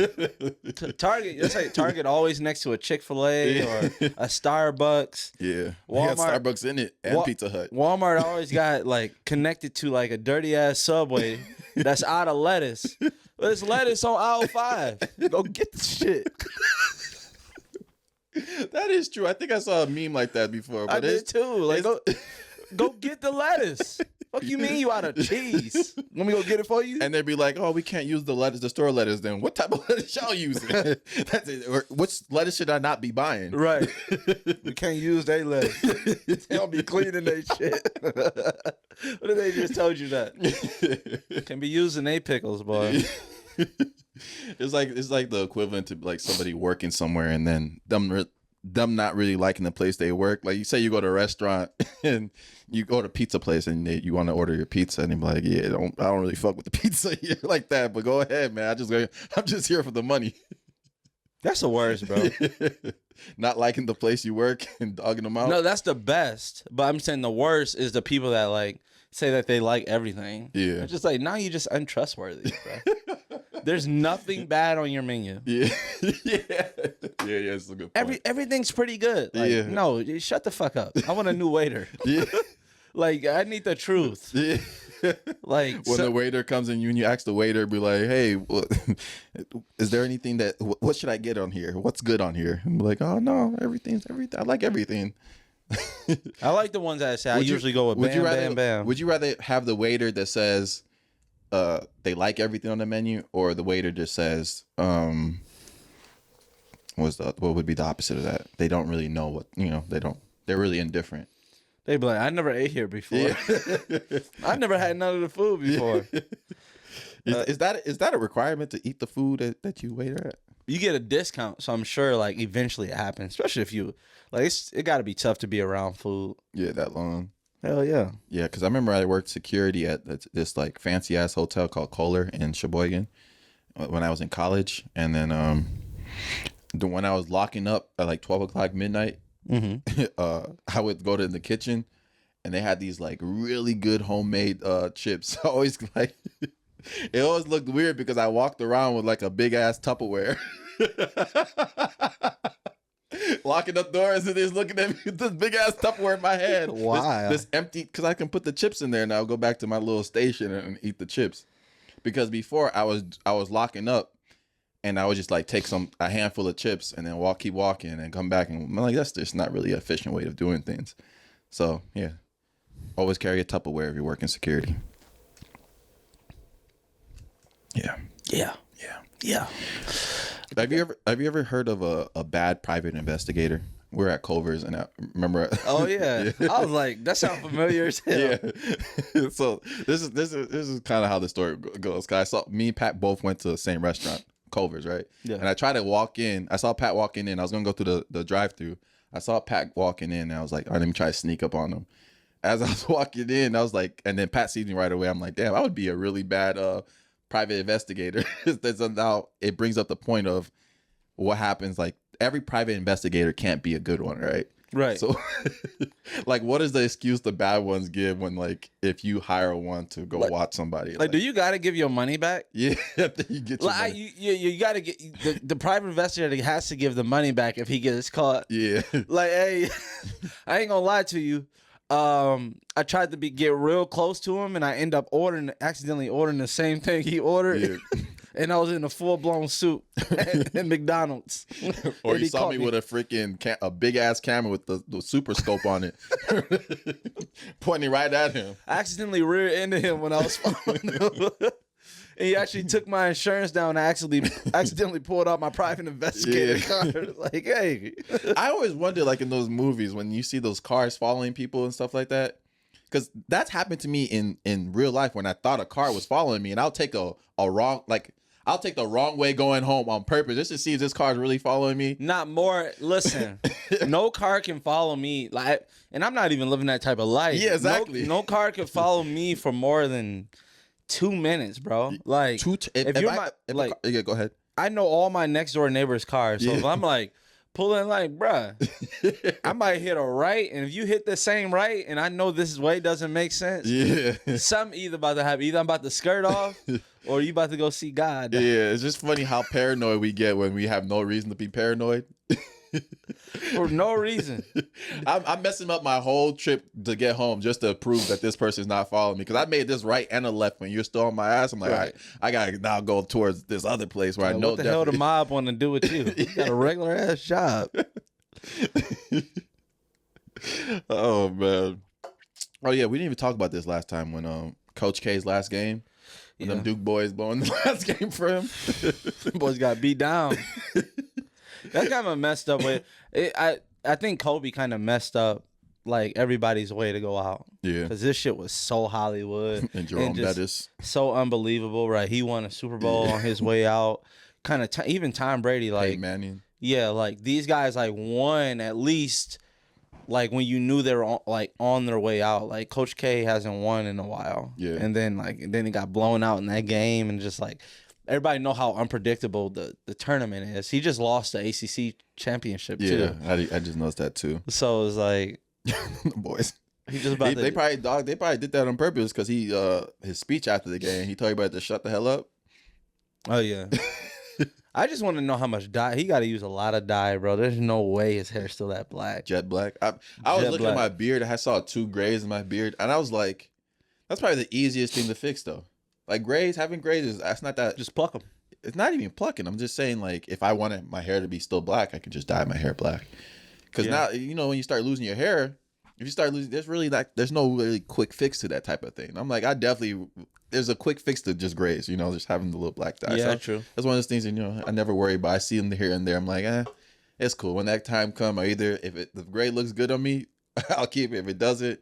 Target, that's like Target always next to a Chick-fil-A or a Starbucks. Yeah. Walmart, got Starbucks in it and Pizza Hut. Walmart always got like connected to like a dirty ass Subway that's out of lettuce. There's lettuce on aisle 5. Go get the shit. That is true. I think I saw a meme like that before. But I did too. Like go get the lettuce. Fuck you mean you out of cheese? Let me go get it for you? And they'd be like, oh, we can't use the store lettuce then. What type of lettuce y'all using? That's it. Or which lettuce should I not be buying? Right. We can't use their lettuce. They don't be cleaning their shit. What if they just told you that? Can be using their pickles, boy. It's like the equivalent to like somebody working somewhere and then them not really liking the place they work. Like you say you go to a restaurant and you go to a pizza place and you want to order your pizza and they're like, yeah, I don't really fuck with the pizza here like that, but go ahead, man. I'm just here for the money. That's the worst, bro. Not liking the place you work and dogging them out. No, that's the best. But I'm saying the worst is the people that like say that they like everything. Yeah. It's just like, now you're just untrustworthy, bro. There's nothing bad on your menu. Yeah. Yeah. It's a good point. Everything's pretty good. Like, Yeah. no, shut the fuck up. I want a new waiter. Yeah. Like, I need the truth. Yeah. Like, when the waiter comes in, you ask the waiter, be like, hey, is there anything what should I get on here? What's good on here? And be like, oh, no, everything. I like everything. I like the ones that say, I usually go with bam, bam. Would you rather have the waiter that says they like everything on the menu, or the waiter just says, what would be the opposite of that? They don't really know what, they're really indifferent. They'd be like, I never ate here before. Yeah. I never had none of the food before. Is that a requirement to eat the food that you waiter at? You get a discount, so I'm sure like eventually it happens. Especially if you like, it got to be tough to be around food. Yeah, that long. Hell yeah. Yeah, because I remember I worked security at this like fancy ass hotel called Kohler in Sheboygan when I was in college, and then when I was locking up at like 12 o'clock midnight, I would go to the kitchen, and they had these like really good homemade chips. I always like. It always looked weird because I walked around with like a big ass Tupperware. Locking up doors and just looking at me with this big ass Tupperware in my hand. Why? This empty, because I can put the chips in there and I'll go back to my little station and eat the chips. Because before I was locking up and I would just like take a handful of chips and then keep walking and come back, and I'm like, that's just not really an efficient way of doing things. So yeah, always carry a Tupperware if you're working security. Yeah. Yeah. Yeah. Yeah. Have you ever heard of a bad private investigator? We're at Culver's, and I remember. Oh yeah. I was like, that sounds familiar as hell. Yeah. So this is kind of how the story goes. Cause me and Pat both went to the same restaurant, Culver's, right? Yeah. And I tried to walk in. I saw Pat walking in. I was gonna go through the drive-through. I saw Pat walking in, and I was like, all right, let me try to sneak up on him. As I was walking in, I was like, and then Pat sees me right away. I'm like, damn, I would be a really bad private investigator. So now it brings up the point of what happens. Like every private investigator can't be a good one, right? Right. So, like, what is the excuse the bad ones give when, like, if you hire one to go watch somebody? Like, do you got to give your money back? Yeah, you get your money. You got to get the private investigator has to give the money back if he gets caught. Yeah. Like, hey, I ain't gonna lie to you. I tried to get real close to him, and I end up accidentally ordering the same thing he ordered. Yeah. And I was in a full-blown suit at McDonald's. Or you saw me with a big-ass camera with the super scope on it. Pointing right at him. I accidentally rear-ended him when I was following him. And he actually took my insurance down. I accidentally pulled out my private investigator card. Like, hey. I always wonder, like, in those movies, when you see those cars following people and stuff like that, because that's happened to me in real life when I thought a car was following me, and I'll take I'll take the wrong way going home on purpose just to see if this car is really following me. Not more. Listen, no car can follow me. Like, and I'm not even living that type of life. Yeah, exactly. No car can follow me for more than 2 minutes, bro. Like, yeah, go ahead. I know all my next door neighbors' cars, so if I'm like pulling, like, bruh, I might hit a right, and if you hit the same right, and I know this way doesn't make sense, something either about to happen. Either I'm about to skirt off, or you about to go see God. Yeah, it's just funny how paranoid we get when we have no reason to be paranoid. For no reason. I'm messing up my whole trip to get home just to prove that this person's not following me. Because I made this right and a left when you're still on my ass. I'm like, all right, I got to now go towards this other place where I know. What the hell the mob want to do with you? You got a regular ass job. Oh, man. Oh, yeah, we didn't even talk about this last time when Coach K's last game. When them Duke boys blowing the last game for him. Boys got beat down. That's kind of messed up way. I think Kobe kind of messed up like everybody's way to go out. Yeah, because this shit was so Hollywood and Jerome Bettis, so unbelievable. Right, he won a Super Bowl on his way out. Kind of even Tom Brady, like Manning. Yeah, like these guys like won at least. Like when you knew they were on their way out. Like Coach K hasn't won in a while. Yeah, and then he got blown out in that game, and just like. Everybody know how unpredictable the tournament is. He just lost the ACC championship too. Yeah, I just noticed that too. So it's like, boys, he just about they probably did that on purpose because he his speech after the game he told everybody to shut the hell up. Oh yeah. I just want to know how much dye he got to use. A lot of dye, bro. There's no way his hair's still that black. Jet black. I was looking at my beard. I saw 2 grays in my beard, and I was like, that's probably the easiest thing to fix though. Like having grays that's not that. Just pluck them. It's not even plucking. I'm just saying, like, if I wanted my hair to be still black, I could just dye my hair black. Because now, when you start losing your hair, if you start losing, there's no really quick fix to that type of thing. I'm like, there's a quick fix to just grays, just having the little black dye. Yeah, so true. That's one of those things, I never worry about. I see them here and there. I'm like, it's cool. When that time comes, if the gray looks good on me, I'll keep it. If it doesn't,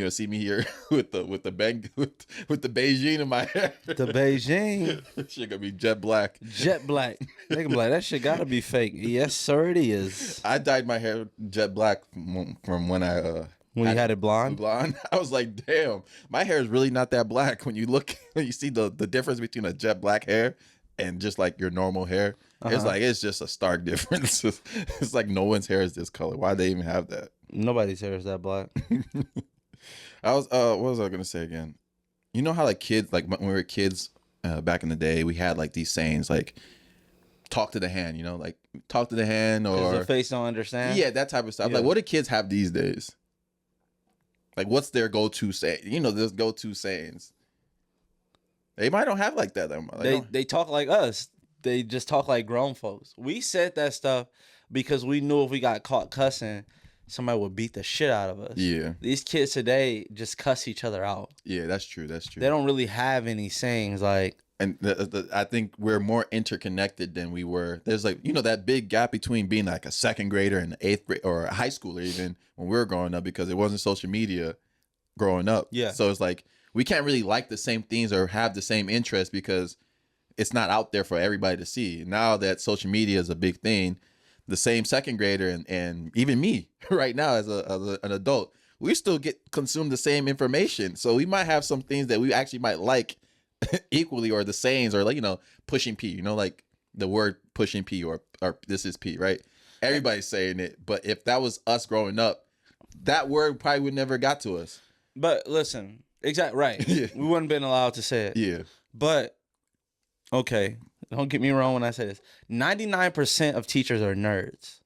see me here with the Beijing in my hair. The Beijing. Shit gonna be jet black. Jet black. Nigga black. That shit gotta be fake. Yes, sir, it is. I dyed my hair jet black from when I when you had it blonde. Blonde. I was like, damn, my hair is really not that black. When you see the difference between a jet black hair and just like your normal hair, it's just a stark difference. It's like no one's hair is this color. Why they even have that? Nobody's hair is that black. what was I gonna say again? You know how like kids, like when we were kids back in the day, we had like these sayings like talk to the hand, like talk to the hand, or the face don't understand. Yeah, that type of stuff. Yeah. Like what do kids have these days? Like what's their go-to say? There's go-to sayings. They might don't have like that. They talk like us. They just talk like grown folks. We said that stuff because we knew if we got caught cussing, somebody would beat the shit out of us. Yeah. These kids today just cuss each other out. Yeah, that's true. That's true. They don't really have any sayings like. And I think we're more interconnected than we were. There's like, that big gap between being like a second grader and an 8th grade or a high schooler even when we were growing up because it wasn't social media growing up. Yeah. So it's like we can't really like the same things or have the same interests because it's not out there for everybody to see. Now that social media is a big thing, the same second grader and even me right now as an adult, we still consume the same information. So we might have some things that we actually might like equally, or the sayings, or like pushing P, like the word pushing P or this is P, right? everybody's saying it. But if that was us growing up, that word probably would never got to us. But listen, exactly right. Yeah. We wouldn't been allowed to say it. Yeah. But okay, don't get me wrong when I say this. 99% of teachers are nerds,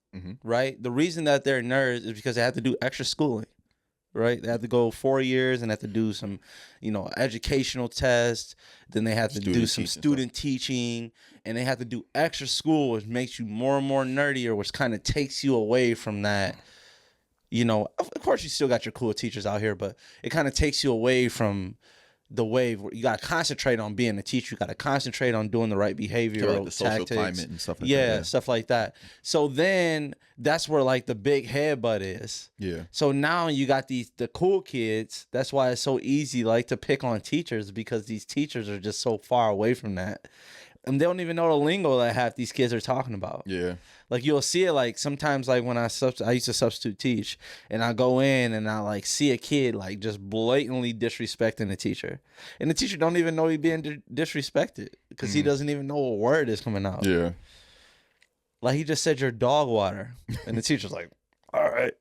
right? The reason that they're nerds is because they have to do extra schooling, right? They have to go 4 years and have to do some, educational tests. Then they have to do some student teaching, and they have to do extra school, which makes you more and more nerdier, which kind of takes you away from that. Of course, you still got your cool teachers out here, but it kind of takes you away from the wave where you got to concentrate on being a teacher. You got to concentrate on doing the right behavior, like the social tactics. climate and stuff like that. Yeah, stuff like that. So then that's where like the big headbutt is. Yeah. So now you got the cool kids. That's why it's so easy like to pick on teachers, because these teachers are just so far away from that. And they don't even know the lingo that half these kids are talking about. Yeah. Like you'll see it like sometimes like when I used to substitute teach, and I go in and I like see a kid like just blatantly disrespecting the teacher, and the teacher don't even know he's being disrespected because he doesn't even know what word is coming out. Yeah. Like he just said your dog water, and the teacher's like, all right.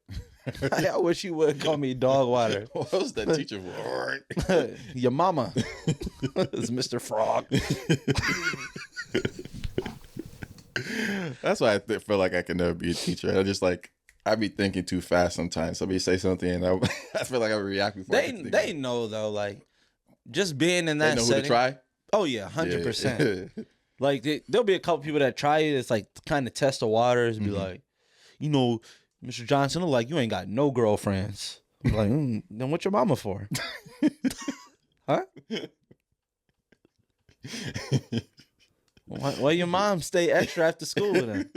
I wish you would call me dog water. What was that teacher for? Your mama. It's Mr. Frog. That's why I feel like I can never be a teacher. I be thinking too fast sometimes. Somebody say something and I feel like I would react before. They know though, like just being in that they know setting. Who to try? Oh yeah, 100%. Like there'll be a couple people that try it. It's like kind of test the waters. Be like, Mr. Johnson, look like you ain't got no girlfriends. I'm like, then what's your mama for? Huh? Why your mom stay extra after school with him?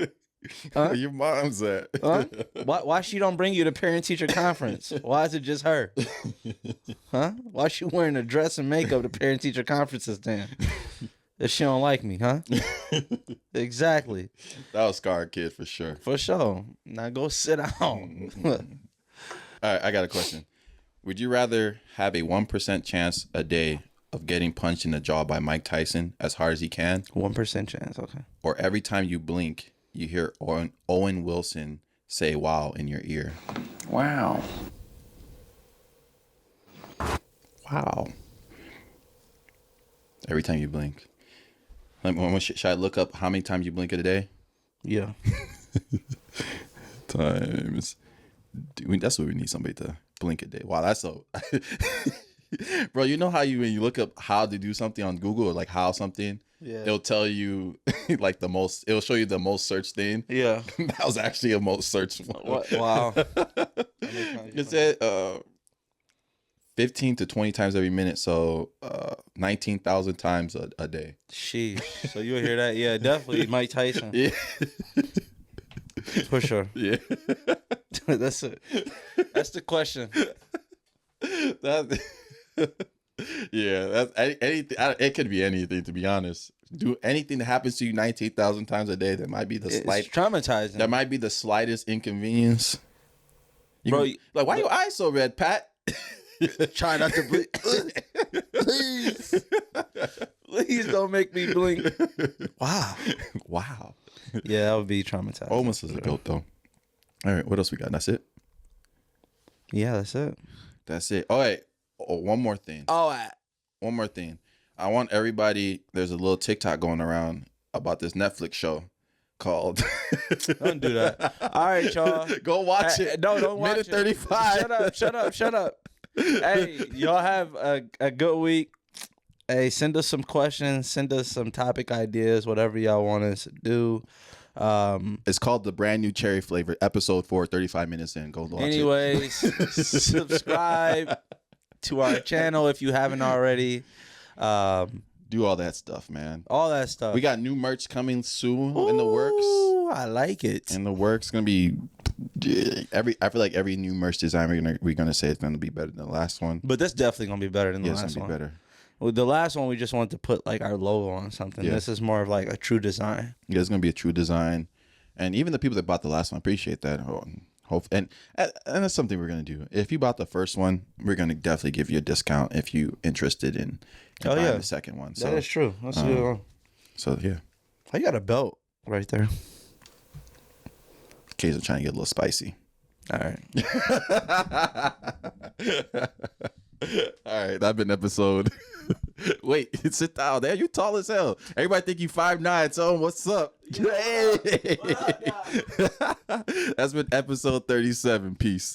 Huh? Your mom's at. Huh? Why she don't bring you to parent-teacher conference? Why is it just her? Huh? Why she wearing a dress and makeup to parent-teacher conferences then? If she don't like me, huh? Exactly. That was scarred kid for sure. For sure. Now go sit down. All right, I got a question. Would you rather have a 1% chance a day of getting punched in the jaw by Mike Tyson as hard as he can? 1% chance, okay. Or every time you blink, you hear Owen Wilson say wow in your ear? Wow. Wow. Every time you blink. Should I look up how many times you blink in a day? Yeah. Times. That's what we need, somebody to blink a day. Wow, that's so... Bro, you know how when you look up how to do something on Google or like how something, it'll tell you like it'll show you the most searched thing. Yeah. That was actually a most searched one. What? Wow. It said 15 to 20 times every minute, so 19,000 times a day. Sheesh. So you'll hear that? Yeah, definitely Mike Tyson. Yeah. For sure. Yeah. That's it. That's the question. Yeah, that's anything. It could be anything, to be honest. Do anything that happens to you 19,000 times a day, that might be It's traumatizing. That might be the slightest inconvenience. Bro, why your eyes so red, Pat? Try not to blink. Please don't make me blink. Wow. Yeah, that would be traumatizing. Almost as a goat, though. All right, what else we got? That's it? Yeah, that's it. That's it. All right. Oh, one more thing. One more thing. I want everybody, there's a little TikTok going around about this Netflix show called... Don't do that. All right, y'all. Go watch it. No, don't watch it. Minute 35. Shut up. Hey, y'all have a good week. Hey, send us some questions. Send us some topic ideas, whatever y'all want us to do. It's called the brand new cherry flavor, episode 4, 35 minutes in. Go watch it. Subscribe to our channel if you haven't already. Do all that stuff, man. All that stuff. We got new merch coming soon in the works. I like it. In the works, gonna be I feel like every new merch design we're gonna say it's gonna be better than the last one. But that's definitely gonna be better than the last one. It's gonna be better. Well, the last one we just wanted to put like our logo on something. Yeah. This is more of like a true design. Yeah, it's gonna be a true design, and even the people that bought the last one appreciate that. And that's something we're gonna do. If you bought the first one, we're gonna definitely give you a discount if you interested in buying the second one. So that is true. That's a good one. So yeah, I got a belt right there. case of trying to get a little spicy. All right. All right, that's been episode. Wait, sit down there. You tall as hell. Everybody think you 5'9", so what's up? Hey. That's been episode 37. Peace.